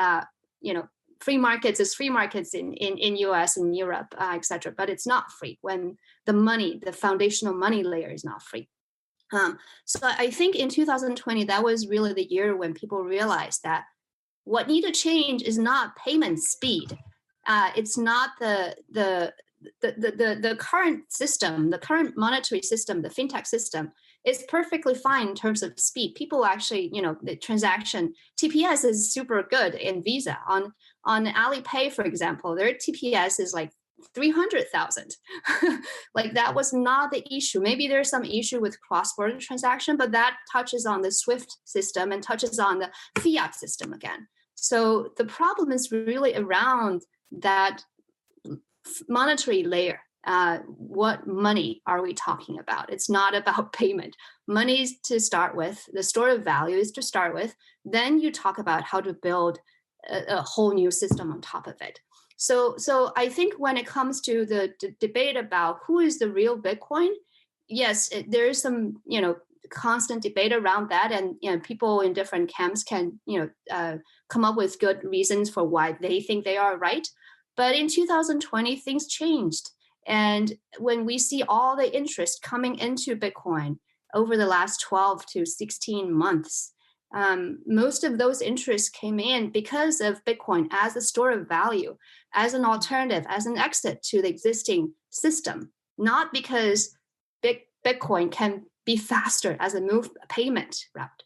free markets is free markets in US and Europe, et cetera, but it's not free when the foundational money layer is not free. So I think in 2020, that was really the year when people realized that what need to change is not payment speed. It's not the current system, the current monetary system, the fintech system is perfectly fine in terms of speed. People actually, the transaction TPS is super good in Visa. On Alipay, for example, their TPS is like 300,000. Like that was not the issue. Maybe there's some issue with cross-border transaction, but that touches on the SWIFT system and touches on the fiat system again. So the problem is really around that monetary layer. What money are we talking about? It's not about payment. Money is to start with, the store of value is to start with. Then you talk about how to build a whole new system on top of it. So I think when it comes to the debate about who is the real Bitcoin, yes, there is some, constant debate around that, and people in different camps can, come up with good reasons for why they think they are right. But in 2020, things changed. And when we see all the interest coming into Bitcoin over the last 12 to 16 months, most of those interests came in because of Bitcoin as a store of value, as an alternative, as an exit to the existing system, not because Bitcoin can be faster as a payment route.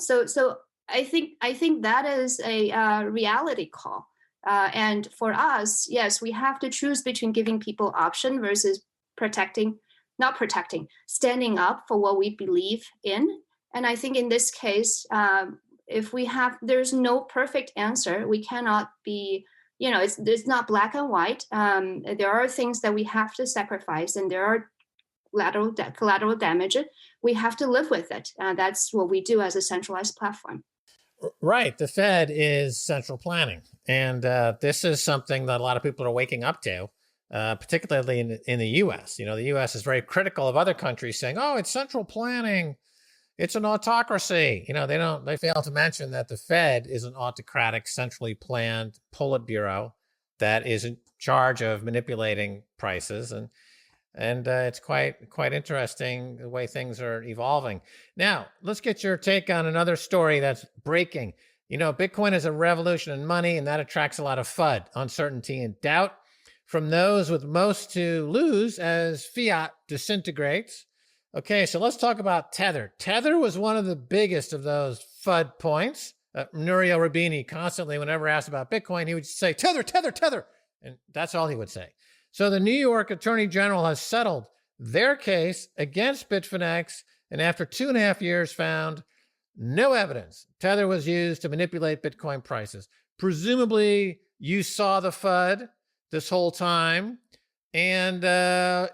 So I think that is a reality call. And for us, yes, we have to choose between giving people option versus standing up for what we believe in. And I think in this case, there's no perfect answer. We cannot be, it's not black and white. There are things that we have to sacrifice, and there are collateral damage. We have to live with it. That's what we do as a centralized platform. Right. The Fed is central planning. And this is something that a lot of people are waking up to, particularly in the U.S. The U.S. is very critical of other countries saying, oh, it's central planning. It's an autocracy. They fail to mention that the Fed is an autocratic, centrally planned Politburo that is in charge of manipulating prices. And it's quite interesting the way things are evolving. Now, let's get your take on another story that's breaking. Bitcoin is a revolution in money, and that attracts a lot of FUD, uncertainty, and doubt from those with most to lose as fiat disintegrates. Okay, so let's talk about Tether. Tether was one of the biggest of those FUD points. Nouriel Roubini constantly, whenever asked about Bitcoin, he would say, Tether, Tether, Tether. And that's all he would say. So the New York Attorney General has settled their case against Bitfinex, and after 2.5 years found no evidence Tether was used to manipulate Bitcoin prices. Presumably, you saw the FUD this whole time. And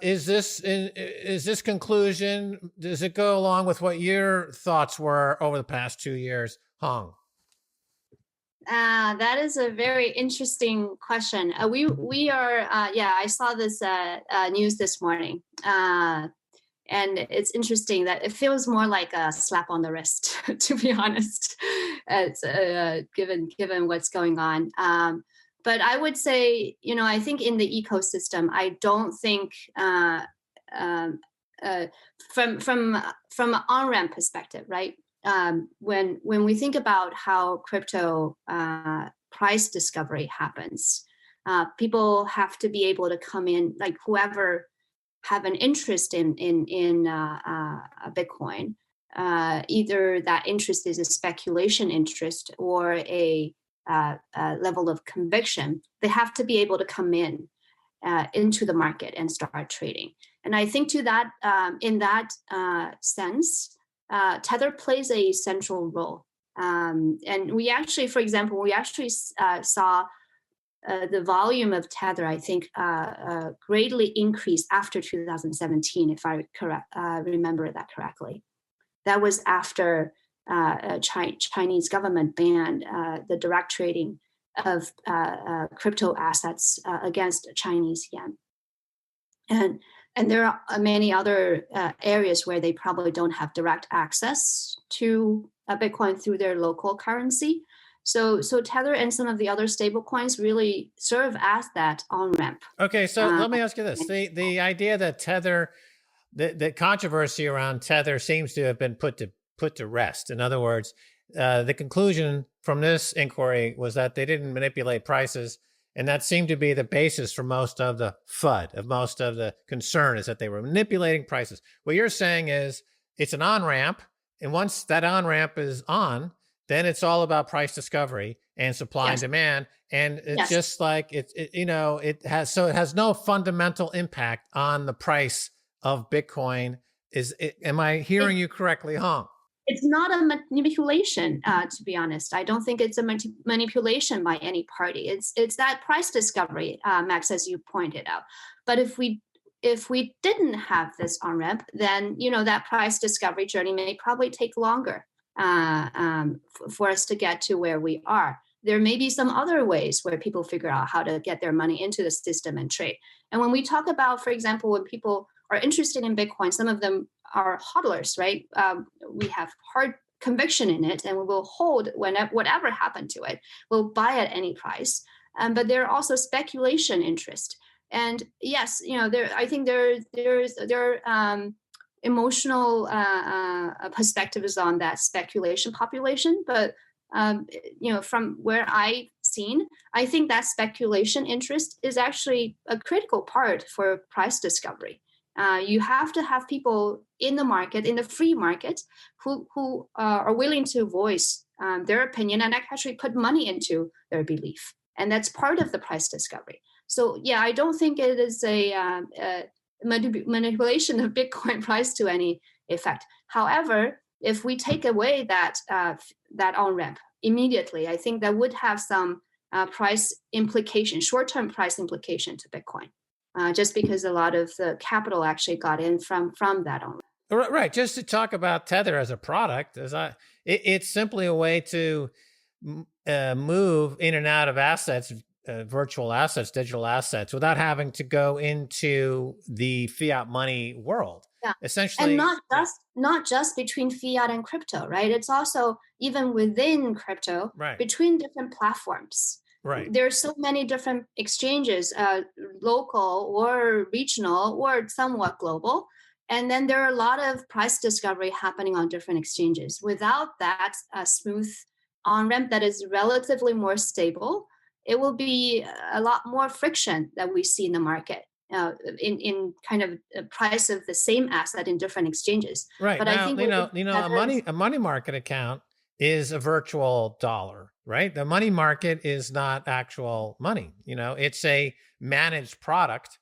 is this conclusion, does it go along with what your thoughts were over the past 2 years, Hong? That is a very interesting question. We are, I saw this news this morning. And it's interesting that it feels more like a slap on the wrist, to be honest, given what's going on. But I would say, I think in the ecosystem, I don't think from an on-ramp perspective, right? When we think about how crypto price discovery happens, people have to be able to come in, like whoever have an interest in Bitcoin, either that interest is a speculation interest or a level of conviction, they have to be able to come into the market and start trading. And I think to that, in that sense, Tether plays a central role. And we actually, for example, saw the volume of Tether, I think, greatly increased after 2017, if I remember that correctly. That was after Chinese government banned the direct trading of crypto assets against Chinese yen. And there are many other areas where they probably don't have direct access to Bitcoin through their local currency. So Tether and some of the other stable coins really serve as that on-ramp. Okay, so let me ask you this. The idea that Tether, the controversy around Tether seems to have been put to rest. In other words, the conclusion from this inquiry was that they didn't manipulate prices, and that seemed to be the basis for most of the FUD, of most of the concern, is that they were manipulating prices. What you're saying is it's an on-ramp, and once that on-ramp is on, then it's all about price discovery and supply and demand. And it's just like, it has no fundamental impact on the price of Bitcoin. Am I hearing you correctly, Hong? It's not a manipulation, to be honest. I don't think it's a manipulation by any party. It's that price discovery, Max, as you pointed out. But if we didn't have this on-ramp, then that price discovery journey may probably take longer for us to get to where we are. There may be some other ways where people figure out how to get their money into the system and trade. And when we talk about, for example, when people are interested in Bitcoin, some of them are hodlers, right? We have hard conviction in it, and we will hold whatever happened to it. We'll buy at any price. But there are also speculation interest. And yes, I think there are emotional perspectives on that speculation population. But from where I've seen, I think that speculation interest is actually a critical part for price discovery. You have to have people in the market, in the free market, who are willing to voice their opinion and actually put money into their belief. And that's part of the price discovery. So yeah, I don't think it is a manipulation of Bitcoin price to any effect. However, if we take away that on-ramp immediately, I think that would have some price implication, short-term price implication to Bitcoin. Just because a lot of the capital actually got in from that on. Right. Just to talk about Tether as a product, it's simply a way to move in and out of assets, virtual assets, digital assets, without having to go into the fiat money world. Yeah. Essentially, and not just between fiat and crypto, right? It's also even within crypto, right, between different platforms. Right. There's so many different exchanges, local or regional or somewhat global. And then there are a lot of price discovery happening on different exchanges. Without that smooth on-ramp that is relatively more stable, it will be a lot more friction that we see in the market in kind of a price of the same asset in different exchanges. Right. But now, I think a money market account is a virtual dollar, right? The money market is not actual money. It's a managed product.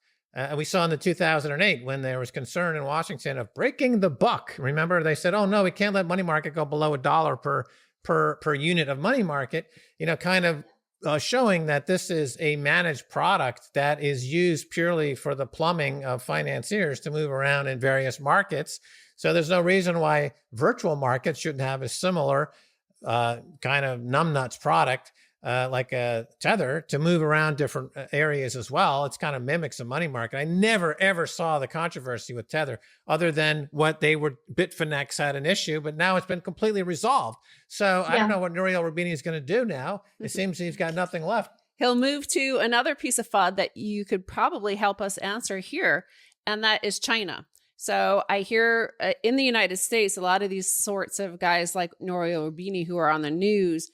We saw in the 2008 when there was concern in Washington of breaking the buck. Remember, they said, "Oh no, we can't let money market go below $1 per unit of money market." Showing that this is a managed product that is used purely for the plumbing of financiers to move around in various markets. So there's no reason why virtual markets shouldn't have a similar kind of numbnuts product like a Tether to move around different areas as well. It's kind of mimics a money market. I never, ever saw the controversy with Tether other than what Bitfinex had an issue, but now it's been completely resolved. So I don't know what Nouriel Roubini is going to do now. It seems he's got nothing left. He'll move to another piece of FUD that you could probably help us answer here, and that is China. So I hear in the United States, a lot of these sorts of guys like Nouriel Roubini who are on the news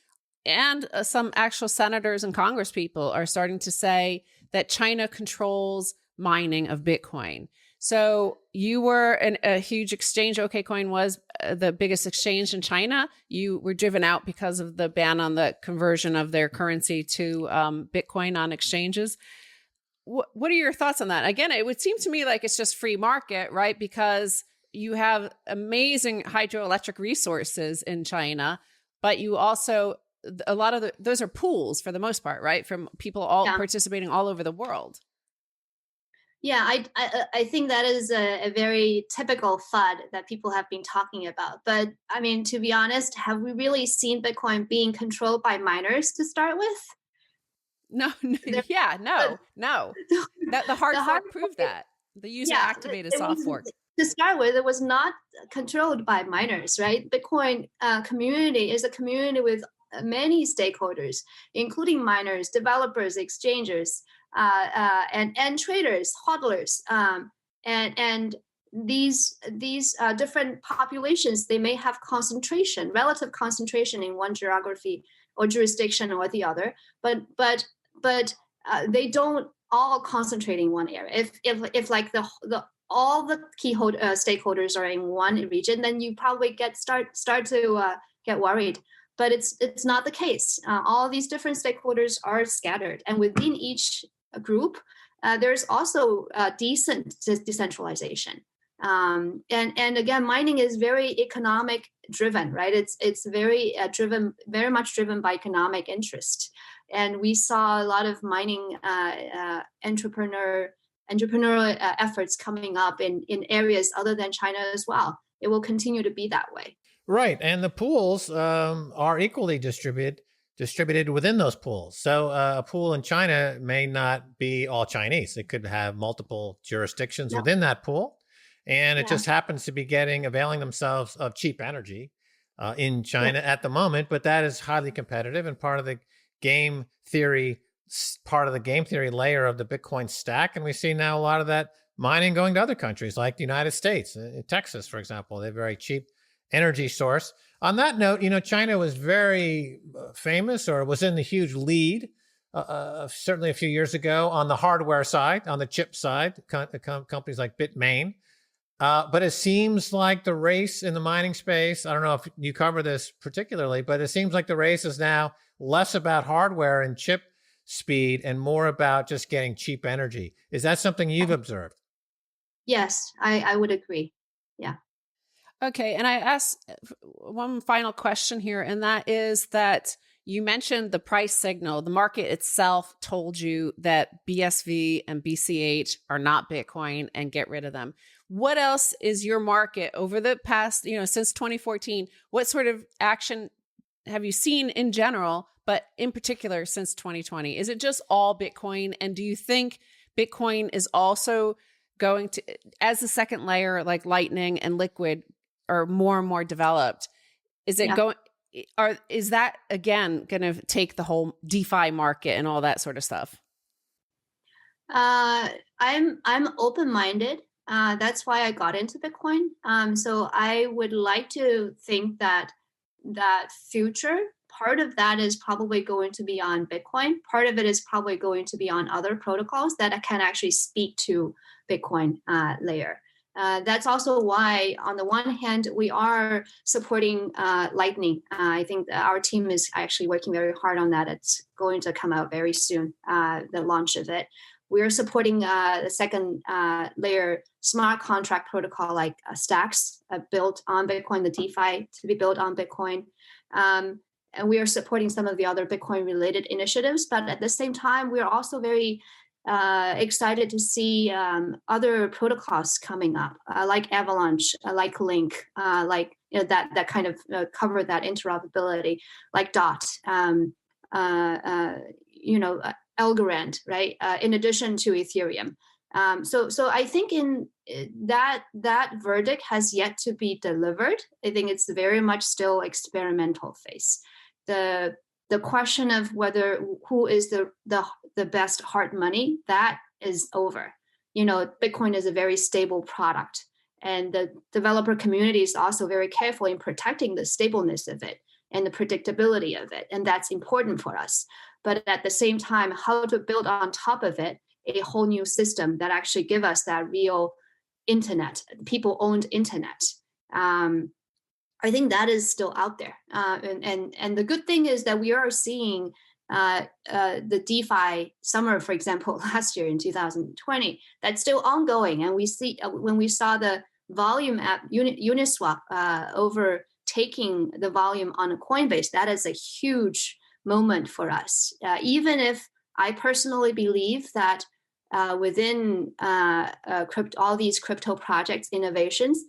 and some actual senators and congresspeople are starting to say that China controls mining of Bitcoin. So you were a huge exchange. OKCoin was the biggest exchange in China. You were driven out because of the ban on the conversion of their currency to Bitcoin on exchanges. What are your thoughts on that? Again, it would seem to me like it's just free market, right? Because you have amazing hydroelectric resources in China, but you also, a lot of those are pools for the most part, right? From people participating all over the world. Yeah, I think that is a very typical FUD that people have been talking about. But I mean, to be honest, have we really seen Bitcoin being controlled by miners to start with? No. The hard fork proved that. The user activated soft fork. To start with, it was not controlled by miners, right? Bitcoin community is a community with many stakeholders, including miners, developers, exchangers, and traders, hodlers, and these different populations, they may have relative concentration in one geography or jurisdiction or the other, but they don't all concentrate in one area. If like all the key stakeholders are in one region, then you probably start to get worried. But it's not the case. All these different stakeholders are scattered, and within each group, there's also decent decentralization. And again, mining is very economic driven, right? It's very driven, very much driven by economic interest. And we saw a lot of mining entrepreneurial efforts coming up in areas other than China as well. It will continue to be that way. Right. And the pools are equally distributed within those pools. So a pool in China may not be all Chinese. It could have multiple jurisdictions within that pool. And it just happens to be availing themselves of cheap energy in China at the moment. But that is highly competitive and part of the game theory layer of the Bitcoin stack. And we see now a lot of that mining going to other countries like the United States, Texas, for example. They're very cheap energy source. On that note, China was very famous, or was in the huge lead, certainly a few years ago, on the hardware side, on the chip side, companies like Bitmain. But it seems like the race in the mining space, I don't know if you cover this particularly, but it seems like the race is now less about hardware and chip speed and more about just getting cheap energy. Is that something you've observed? Yes, I would agree. Yeah. Okay. And I asked one final question here, and that is that you mentioned the price signal. The market itself told you that BSV and BCH are not Bitcoin and get rid of them. What else is your market over the past, since 2014? What sort of action have you seen in general, but in particular since 2020? Is it just all Bitcoin? And do you think Bitcoin is also going to, as the second layer, like Lightning and Liquid, are more and more developed, is it going? Is that again going to take the whole DeFi market and all that sort of stuff? I'm open-minded. That's why I got into Bitcoin. So I would like to think that future part of that is probably going to be on Bitcoin. Part of it is probably going to be on other protocols that can actually speak to Bitcoin layer. That's also why, on the one hand, we are supporting Lightning. I think our team is actually working very hard on that. It's going to come out very soon, the launch of it. We're supporting the second layer smart contract protocol like Stacks built on Bitcoin, the DeFi to be built on Bitcoin. And we are supporting some of the other Bitcoin related initiatives. But at the same time, we are also very excited to see other protocols coming up, like Avalanche, like Link, like that kind of cover that interoperability, like Dot, Algorand, right? In addition to Ethereum. So I think in that verdict has yet to be delivered. I think it's very much still experimental phase. The question of who is the best hard money, that is over. Bitcoin is a very stable product, and the developer community is also very careful in protecting the stableness of it and the predictability of it, and that's important for us. But at the same time, how to build on top of it a whole new system that actually give us that real internet, people-owned internet. I think that is still out there. And the good thing is that we are seeing the DeFi summer, for example, last year in 2020, that's still ongoing. And we see when we saw the volume at Uniswap overtaking the volume on a Coinbase, that is a huge moment for us. Even if I personally believe that within all these crypto projects innovations,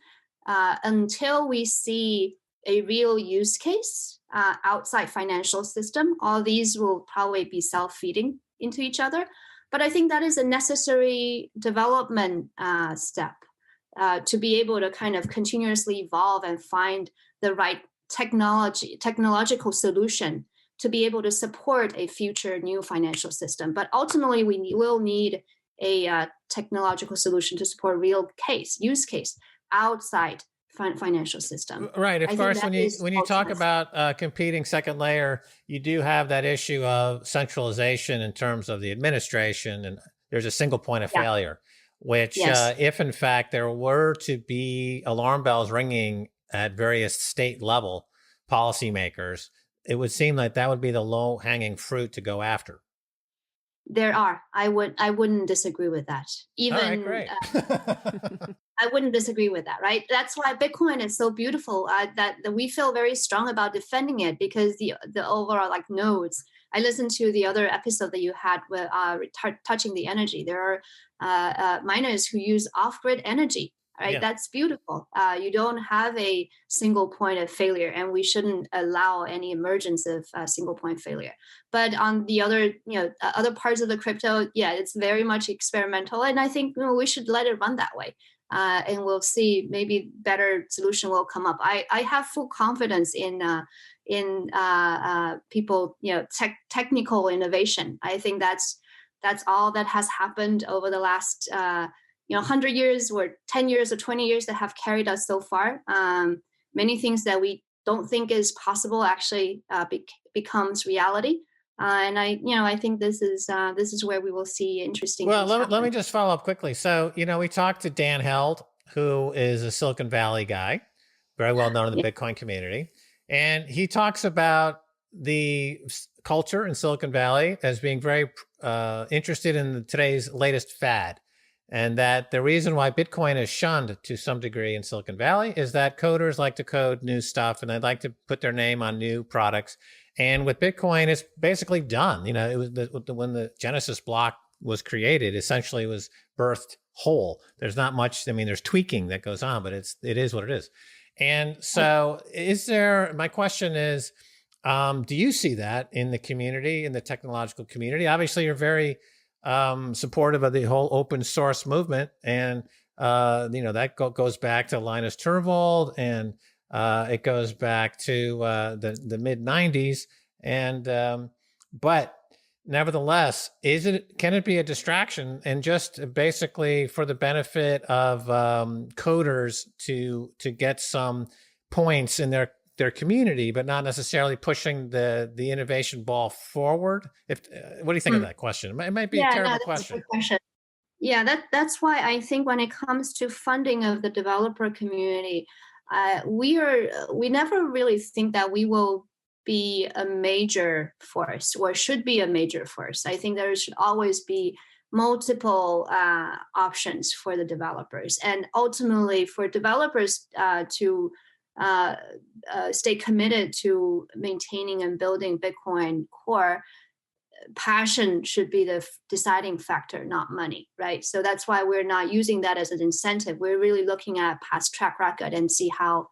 until we see a real use case outside financial system, all these will probably be self-feeding into each other. But I think that is a necessary development step to be able to kind of continuously evolve and find the right technological solution to be able to support a future new financial system. But ultimately, we will need a technological solution to support real use case outside financial system. Right. Of course, when you talk about competing second layer, you do have that issue of centralization in terms of the administration, and there's a single point of failure, which if in fact there were to be alarm bells ringing at various state level policymakers, it would seem like that would be the low hanging fruit to go after. There are. I wouldn't disagree with that. Even all right, great. I wouldn't disagree with that, right? That's why Bitcoin is so beautiful, that we feel very strong about defending it, because the overall like nodes. I listened to the other episode that you had with touching the energy. There are miners who use off-grid energy, right? Yeah. That's beautiful. You don't have a single point of failure, and we shouldn't allow any emergence of single point failure. But on the other, other parts of the crypto, yeah, it's very much experimental, and I think we should let it run that way. And we'll see, maybe better solution will come up. I have full confidence in people, technical innovation. I think that's all that has happened over the last 100 years or 10 years or 20 years that have carried us so far. Many things that we don't think is possible actually becomes reality. And I think this is where we will see interesting. Well, let me just follow up quickly. So, we talked to Dan Held, who is a Silicon Valley guy, very well known in the Bitcoin community. And he talks about the culture in Silicon Valley as being very interested in today's latest fad. And that the reason why Bitcoin is shunned to some degree in Silicon Valley is that coders like to code new stuff and they like to put their name on new products. And with Bitcoin, it's basically done. It was when the Genesis block was created, essentially it was birthed whole. There's not much, there's tweaking that goes on, but it is what it is. And so my question is, do you see that in the community, in the technological community? Obviously, you're very supportive of the whole open source movement. And, that goes back to Linus Torvald, and it goes back to the mid 90s. And, but nevertheless, can it be a distraction and just basically for the benefit of coders to get some points in their community, but not necessarily pushing the innovation ball forward? What do you think of that question? It might be a terrible question. A good question. Yeah, that's why I think when it comes to funding of the developer community, we never really think that we will be a major force or should be a major force. I think there should always be multiple options for the developers, and ultimately for developers to stay committed to maintaining and building Bitcoin core. Passion should be the deciding factor, not money, right? So that's why we're not using that as an incentive. We're really looking at past track record and see how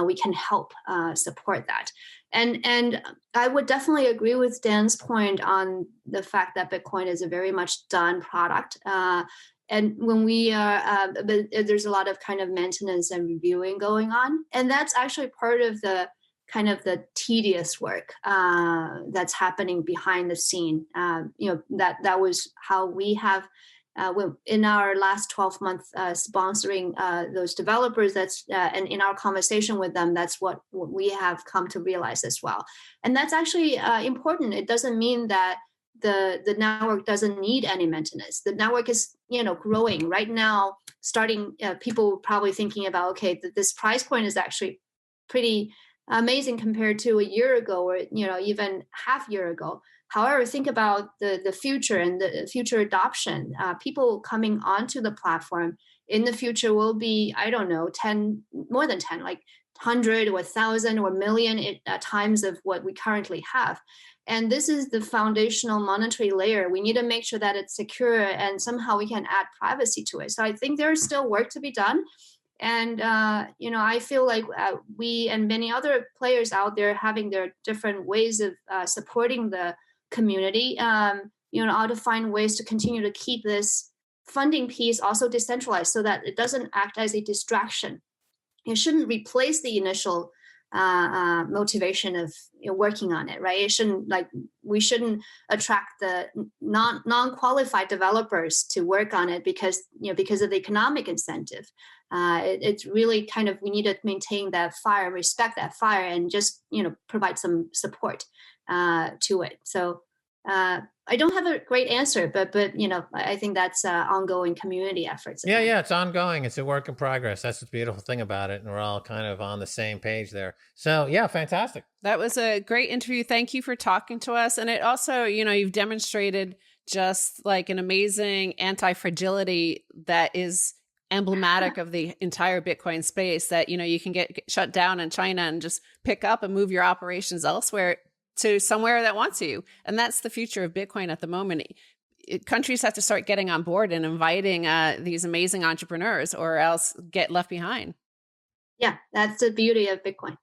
we can help support that. And I would definitely agree with Dan's point on the fact that Bitcoin is a very much done product. And when there's a lot of kind of maintenance and reviewing going on, and that's actually part of the kind of the tedious work that's happening behind the scene. That was how we have in our last 12 months sponsoring those developers. And in our conversation with them, that's what we have come to realize as well. And that's actually important. It doesn't mean that the network doesn't need any maintenance. The network is growing right now. Starting people probably thinking about, okay, this price point is actually pretty amazing compared to a year ago, or even half year ago. However, think about the future and the future adoption. People coming onto the platform in the future will be, I don't know, 10, more than 10, like 100 or 1,000 or million times of what we currently have. And this is the foundational monetary layer. We need to make sure that it's secure and somehow we can add privacy to it. So I think there's still work to be done. And, I feel like we and many other players out there having their different ways of supporting the community, how to find ways to continue to keep this funding piece also decentralized so that it doesn't act as a distraction. It shouldn't replace the initial motivation of working on it, right? It shouldn't, we shouldn't attract the non-qualified developers to work on it because of the economic incentive. It's really kind of, we need to maintain that fire, respect that fire, and just provide some support to it. So I don't have a great answer, but I think that's ongoing community efforts. Yeah, it's ongoing. It's a work in progress. That's the beautiful thing about it, and we're all kind of on the same page there. So yeah, fantastic. That was a great interview. Thank you for talking to us, and it also, you've demonstrated just like an amazing anti-fragility that is emblematic of the entire Bitcoin space, that, you know, you can get shut down in China and just pick up and move your operations elsewhere to somewhere that wants you. And that's the future of Bitcoin at the moment. Countries have to start getting on board and inviting these amazing entrepreneurs, or else get left behind. Yeah, that's the beauty of Bitcoin.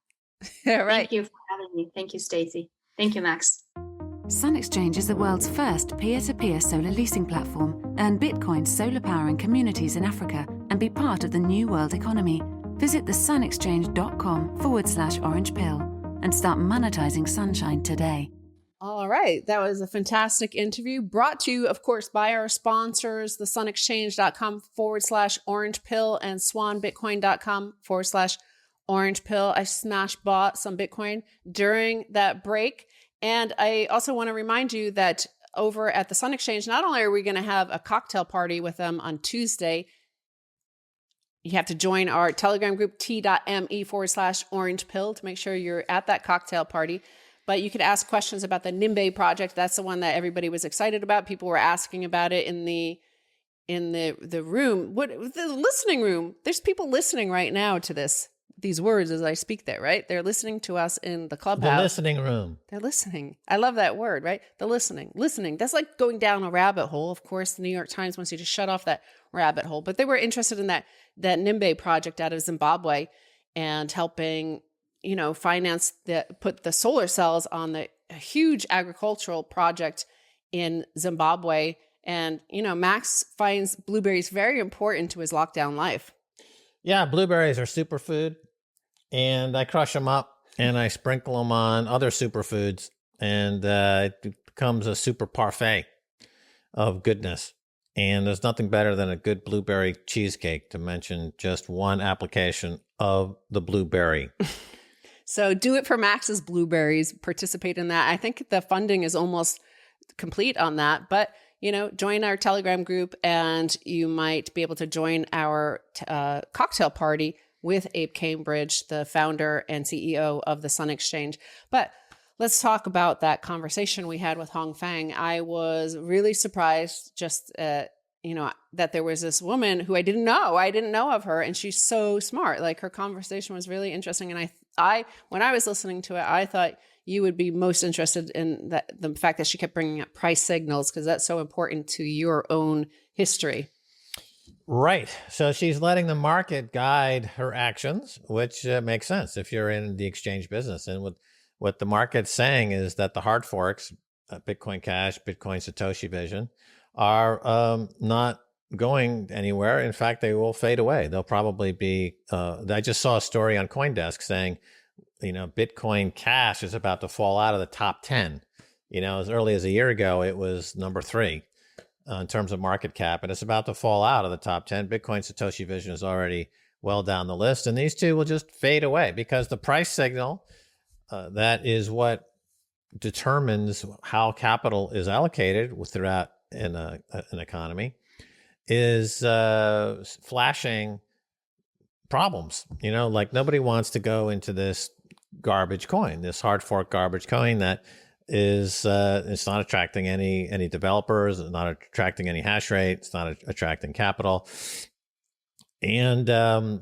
Yeah, right. Thank you for having me. Thank you, Stacy. Thank you, Max. Sun Exchange is the world's first peer-to-peer solar leasing platform. Earn Bitcoin solar power in communities in Africa and be part of the new world economy. Visit thesunexchange.com/orange pill and start monetizing sunshine today. All right. That was a fantastic interview, brought to you, of course, by our sponsors, thesunexchange.com/orange pill and swanbitcoin.com/orange pill. I smash bought some Bitcoin during that break. And I also want to remind you that over at the Sun Exchange, not only are we going to have a cocktail party with them on Tuesday, you have to join our Telegram group, t.me/orange pill, to make sure you're at that cocktail party. But you could ask questions about the Nimbe project. That's the one that everybody was excited about. People were asking about it in the room, the listening room. There's people listening right now to these words as I speak there, right? They're listening to us in the clubhouse. The listening room. They're listening. I love that word, right? The listening. That's like going down a rabbit hole. Of course, the New York Times wants you to shut off that rabbit hole. But they were interested in that Nimbe project out of Zimbabwe, and helping, you know, put the solar cells on the huge agricultural project in Zimbabwe. And, you know, Max finds blueberries very important to his lockdown life. Yeah, blueberries are superfood. And I crush them up and I sprinkle them on other superfoods, and it becomes a super parfait of goodness. And there's nothing better than a good blueberry cheesecake, to mention just one application of the blueberry. So do it for Max's blueberries. Participate in that. I think the funding is almost complete on that. But, you know, join our Telegram group and you might be able to join our cocktail party with Abe Cambridge, the founder and CEO of the Sun Exchange. But let's talk about that conversation we had with Hong Fang. I was really surprised just, you know, that there was this woman who I didn't know of her, and she's so smart. Like, her conversation was really interesting. And I when I was listening to it, I thought you would be most interested in the fact that she kept bringing up price signals, because that's so important to your own history. Right. So she's letting the market guide her actions, which makes sense if you're in the exchange business. And what the market's saying is that the hard forks, Bitcoin Cash, Bitcoin Satoshi Vision, are not going anywhere. In fact, they will fade away. They'll probably be, I just saw a story on CoinDesk saying, you know, Bitcoin Cash is about to fall out of the top 10. You know, as early as a year ago, it was number 3 in terms of market cap, and it's about to fall out of the top 10. Bitcoin Satoshi Vision is already well down the list, and these two will just fade away because the price signal, that is what determines how capital is allocated throughout an economy, is flashing problems. You know, like, nobody wants to go into this garbage coin, this hard fork garbage coin that is it's not attracting any developers, it's not attracting any hash rate, it's not attracting capital. And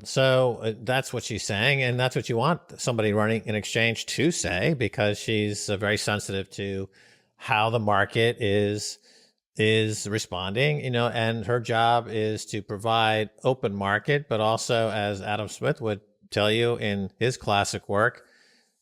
so that's what she's saying, and that's what you want somebody running an exchange to say, because she's very sensitive to how the market is responding, you know, and her job is to provide open market, but also, as Adam Smith would tell you in his classic work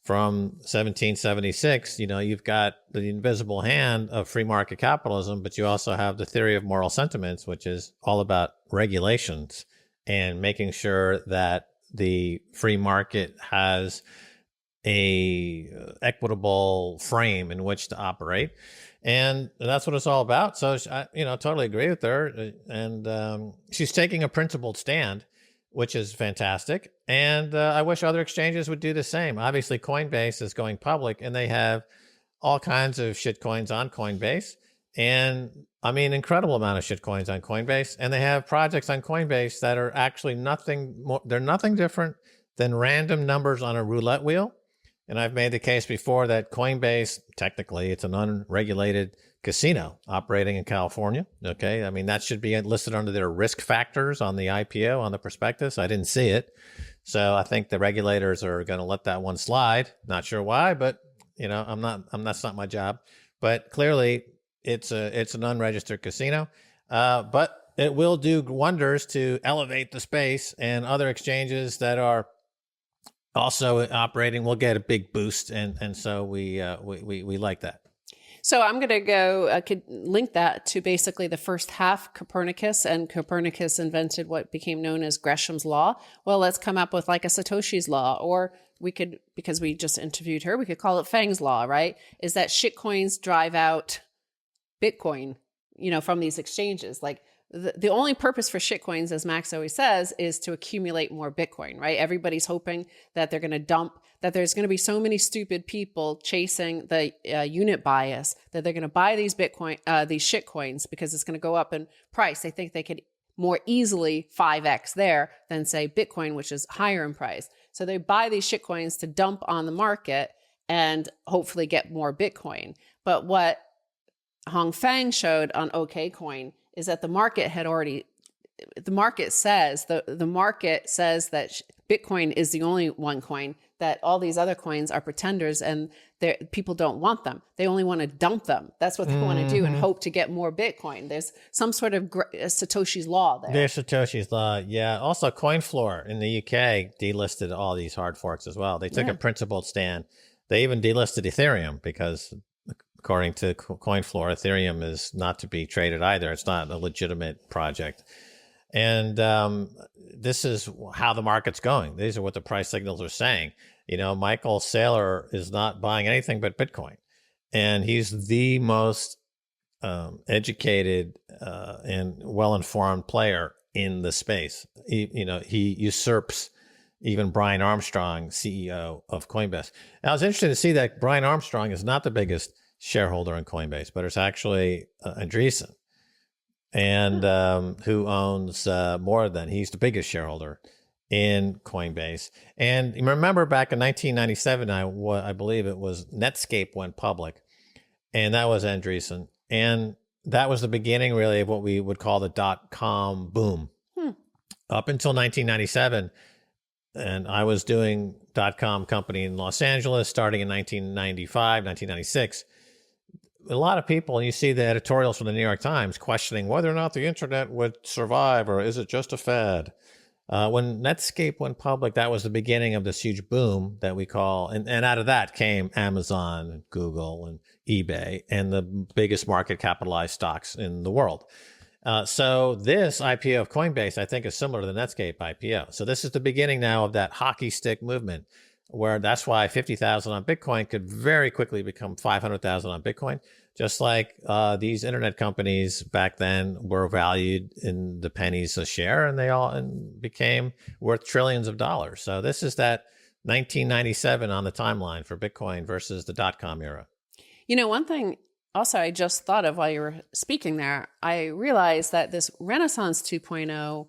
from 1776, you know, you've got the invisible hand of free market capitalism, but you also have the theory of moral sentiments, which is all about regulations and making sure that the free market has a equitable frame in which to operate. And that's what it's all about. So, I, you know, totally agree with her. And she's taking a principled stand, which is fantastic. And I wish other exchanges would do the same. Obviously, Coinbase is going public, and they have all kinds of shitcoins on Coinbase. And I mean, incredible amount of shitcoins on Coinbase. And they have projects on Coinbase that are actually nothing more, they're nothing different than random numbers on a roulette wheel. And I've made the case before that Coinbase, technically, it's an unregulated casino operating in California. Okay. I mean, that should be listed under their risk factors on the IPO, on the prospectus. I didn't see it. So I think the regulators are going to let that one slide. Not sure why, but that's not my job. But clearly it's an unregistered casino. But it will do wonders to elevate the space, and other exchanges that are also operating will get a big boost. And so we like that. So I'm going to go, could link that to basically the first half Copernicus, and Copernicus invented what became known as Gresham's law. Well, let's come up with like a Satoshi's law, or we could, because we just interviewed her, we could call it Fang's law, right? Is that shitcoins drive out Bitcoin, from these exchanges. Like the only purpose for shitcoins, as Max always says, is to accumulate more Bitcoin, right? Everybody's hoping that they're going to that there's going to be so many stupid people chasing the unit bias that they're going to buy these these shitcoins because it's going to go up in price. They think they could more easily 5x there than say Bitcoin, which is higher in price. So they buy these shitcoins to dump on the market and hopefully get more Bitcoin. But what Hong Fang showed on OKCoin is that the market says that Bitcoin is the only one coin, that all these other coins are pretenders and people don't want them. They only want to dump them. That's what they want to do and hope to get more Bitcoin. There's some sort of Satoshi's law there. There's Satoshi's law, yeah. Also, CoinFloor in the UK delisted all these hard forks as well. They took a principled stand. They even delisted Ethereum because, according to CoinFloor, Ethereum is not to be traded either. It's not a legitimate project. And this is how the market's going. These are what the price signals are saying. Michael Saylor is not buying anything but Bitcoin. And he's the most educated and well-informed player in the space. He usurps even Brian Armstrong, CEO of Coinbase. Now, I was interested to see that Brian Armstrong is not the biggest shareholder in Coinbase, but it's actually Andreessen, and who owns more than, he's the biggest shareholder in Coinbase. And you remember back in 1997, I believe it was Netscape went public, and that was Andreessen. And that was the beginning really of what we would call the dot-com boom. Up until 1997, and I was doing .com company in Los Angeles starting in 1995, 1996. A lot of people, and you see the editorials from the New York Times questioning whether or not the internet would survive, or is it just a fad? When Netscape went public, that was the beginning of this huge boom that we call, and out of that came Amazon and Google and eBay and the biggest market capitalized stocks in the world. So this IPO of Coinbase, I think, is similar to the Netscape IPO. So this is the beginning now of that hockey stick movement, where that's why 50,000 on Bitcoin could very quickly become 500,000 on Bitcoin, just like these internet companies back then were valued in the pennies a share, and they all became worth trillions of dollars. So this is that 1997 on the timeline for Bitcoin versus the .com era. One thing also I just thought of while you were speaking there, I realized that this Renaissance 2.0,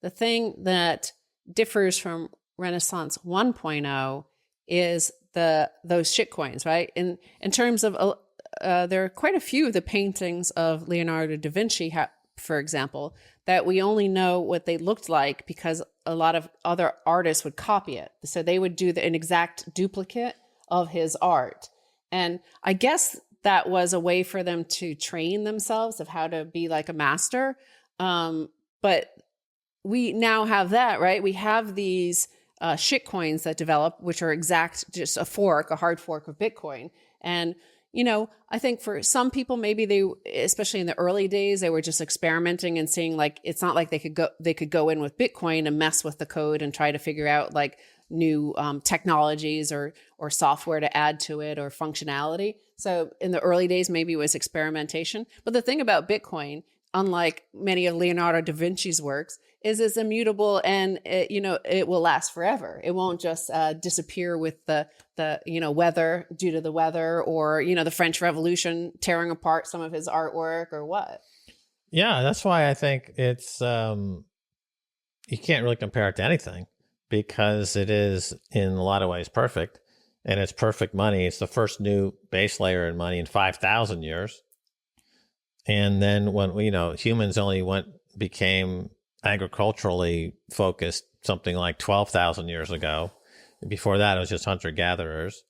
the thing that differs from Renaissance 1.0 is those shitcoins, right? In terms of, there are quite a few of the paintings of Leonardo da Vinci, for example, that we only know what they looked like because a lot of other artists would copy it. So they would do an exact duplicate of his art. And I guess that was a way for them to train themselves of how to be like a master. But we now have that, right? We have these shitcoins that develop, which are just a hard fork of Bitcoin. And, I think for some people, maybe they, especially in the early days, they were just experimenting and seeing like, it's not like they could go in with Bitcoin and mess with the code and try to figure out like new technologies or software to add to it or functionality. So in the early days, maybe it was experimentation. But the thing about Bitcoin, unlike many of Leonardo da Vinci's works, is it's immutable and it will last forever. It won't just disappear with the weather, due to the weather, or the French Revolution tearing apart some of his artwork or what. Yeah, that's why I think it's you can't really compare it to anything, because it is in a lot of ways perfect. and it's perfect money. It's the first new base layer in money in 5,000 years. And then when, humans only became agriculturally focused something like 12,000 years ago. Before that, it was just hunter-gatherers.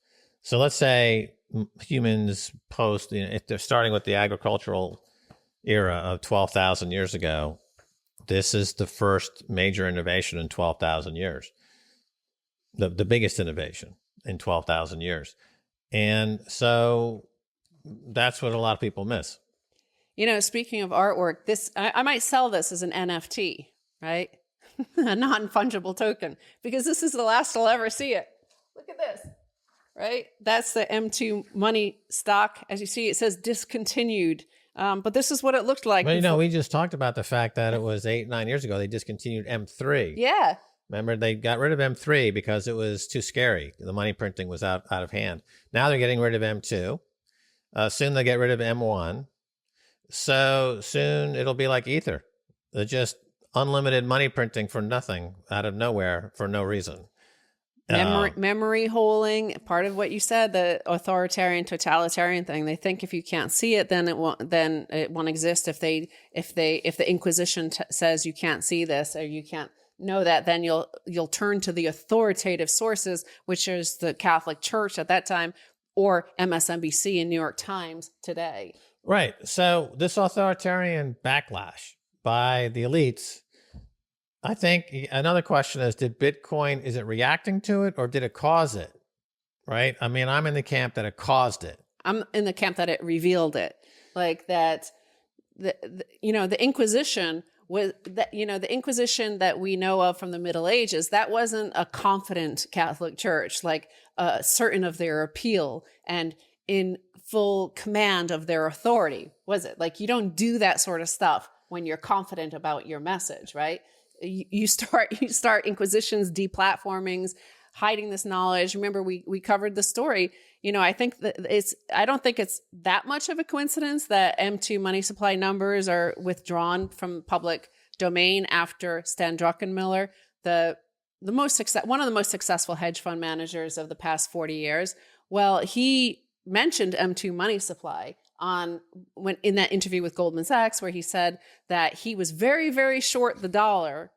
So let's say humans if they're starting with the agricultural era of 12,000 years ago, this is the first major innovation in 12,000 years. The biggest innovation in 12,000 years. And so that's what a lot of people miss. Speaking of artwork, I might sell this as an NFT, right? A non-fungible token, because this is the last I'll ever see it. Look at this, right? That's the M2 money stock. As you see, it says discontinued. But this is what it looked like. Well, we just talked about the fact that it was 8-9 years ago they discontinued M3. Yeah. Remember, they got rid of M3 because it was too scary. The money printing was out of hand. Now they're getting rid of M2. Soon they'll get rid of M1. So soon it'll be like Ether. They're just unlimited money printing for nothing, out of nowhere, for no reason. Memory holding, part of what you said, the authoritarian, totalitarian thing. They think if you can't see it, then it won't exist. If the Inquisition says you can't see this or you can't know that, then you'll turn to the authoritative sources, which is the Catholic Church at that time, or MSNBC and New York Times today. Right. So this authoritarian backlash by the elites, I think another question is, is it reacting to it or did it cause it? Right? I mean, I'm in the camp that it caused it. I'm in the camp that it revealed it. Like that, the Inquisition was that, the Inquisition that we know of from the Middle Ages, that wasn't a confident Catholic Church, like certain of their appeal and in full command of their authority, was it? Like, you don't do that sort of stuff when you're confident about your message, right? You start Inquisitions, deplatformings, hiding this knowledge. Remember, we covered the story. I think that I don't think it's that much of a coincidence that M2 money supply numbers are withdrawn from public domain after Stan Druckenmiller, one of the most successful hedge fund managers of the past 40 years. Well, he mentioned M2 money supply in that interview with Goldman Sachs, where he said that he was very, very short the dollar,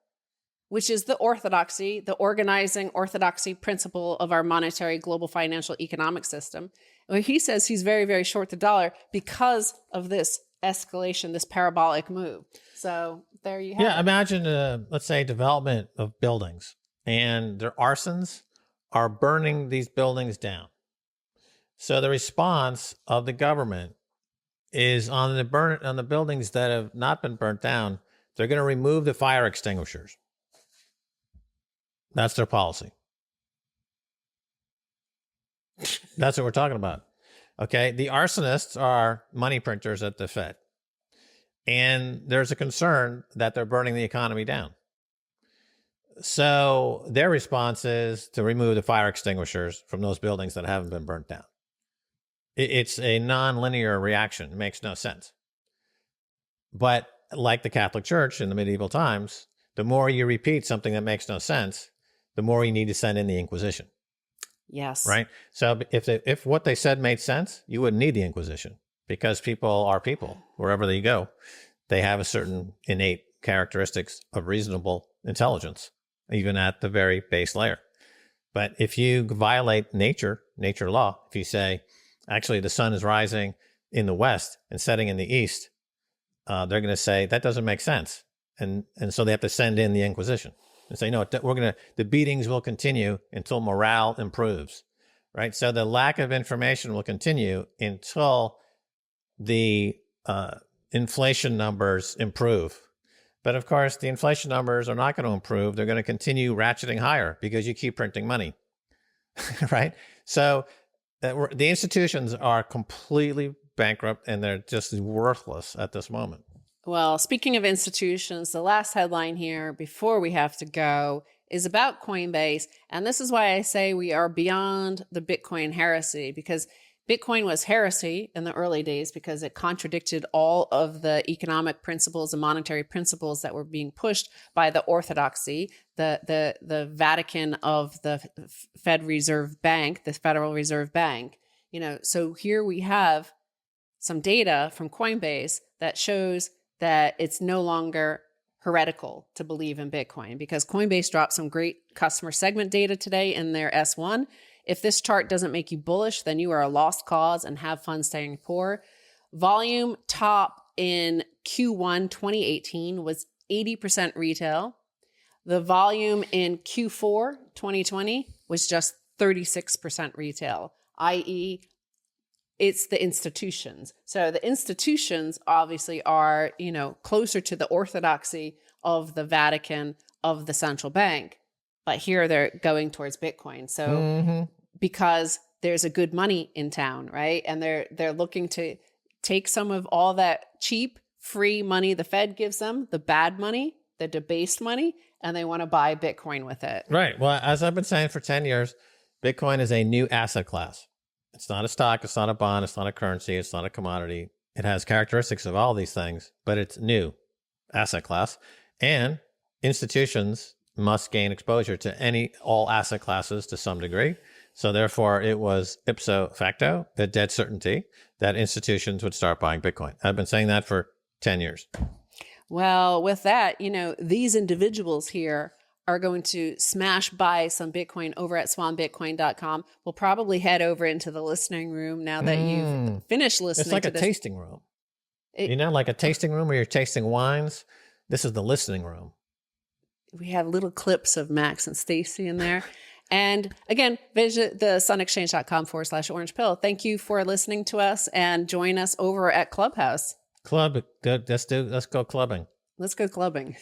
which is the organizing orthodoxy principle of our monetary global financial economic system. Where he says he's very, very short the dollar because of this escalation, this parabolic move. So there you have it. Yeah, imagine, let's say, development of buildings, and their arsons are burning these buildings down. So the response of the government is on the buildings that have not been burnt down, they're going to remove the fire extinguishers. That's their policy. That's what we're talking about. Okay, the arsonists are money printers at the Fed. And there's a concern that they're burning the economy down. So their response is to remove the fire extinguishers from those buildings that haven't been burnt down. It's a non-linear reaction. It makes no sense. But like the Catholic Church in the medieval times, the more you repeat something that makes no sense, the more you need to send in the Inquisition. Yes. Right? So if what they said made sense, you wouldn't need the Inquisition, because people are people. Wherever they go, they have a certain innate characteristics of reasonable intelligence, even at the very base layer. But if you violate nature law, if you say, actually, the sun is rising in the west and setting in the east, they're going to say that doesn't make sense, and so they have to send in the Inquisition and say, no, the beatings will continue until morale improves, right? So the lack of information will continue until the inflation numbers improve. But of course, the inflation numbers are not going to improve. They're going to continue ratcheting higher because you keep printing money, right? So the institutions are completely bankrupt and they're just worthless at this moment. Well, speaking of institutions, the last headline here before we have to go is about Coinbase. And this is why I say we are beyond the Bitcoin heresy, because Bitcoin was heresy in the early days because it contradicted all of the economic principles and monetary principles that were being pushed by the orthodoxy, the Vatican of the Fed Reserve Bank, the Federal Reserve Bank. So here we have some data from Coinbase that shows that it's no longer heretical to believe in Bitcoin, because Coinbase dropped some great customer segment data today in their S1. If this chart doesn't make you bullish, then you are a lost cause and have fun staying poor. Volume top in Q1 2018 was 80% retail. The volume in Q4 2020 was just 36% retail, i.e., it's the institutions. So the institutions obviously are, closer to the orthodoxy of the Vatican, of the central bank. But here they're going towards Bitcoin. So because there's a good money in town, right? And they're looking to take some of all that cheap, free money the Fed gives them, the bad money, the debased money, and they want to buy Bitcoin with it. Right. Well, as I've been saying for 10 years, Bitcoin is a new asset class. It's not a stock, it's not a bond, it's not a currency, it's not a commodity. It has characteristics of all these things, but it's new asset class. And institutions must gain exposure to all asset classes to some degree. So therefore, it was ipso facto, a dead certainty that institutions would start buying Bitcoin. I've been saying that for 10 years. Well, with that, these individuals here are going to smash buy some Bitcoin over at swanbitcoin.com. We'll probably head over into the listening room now that you've finished listening. It's like to a this. tasting room. Like a tasting room where you're tasting wines. This is the listening room. We have little clips of Max and Stacy in there. And again, visit the sunexchange.com/orange pill. Thank you for listening to us, and join us over at Clubhouse. Let's go clubbing. Let's go clubbing.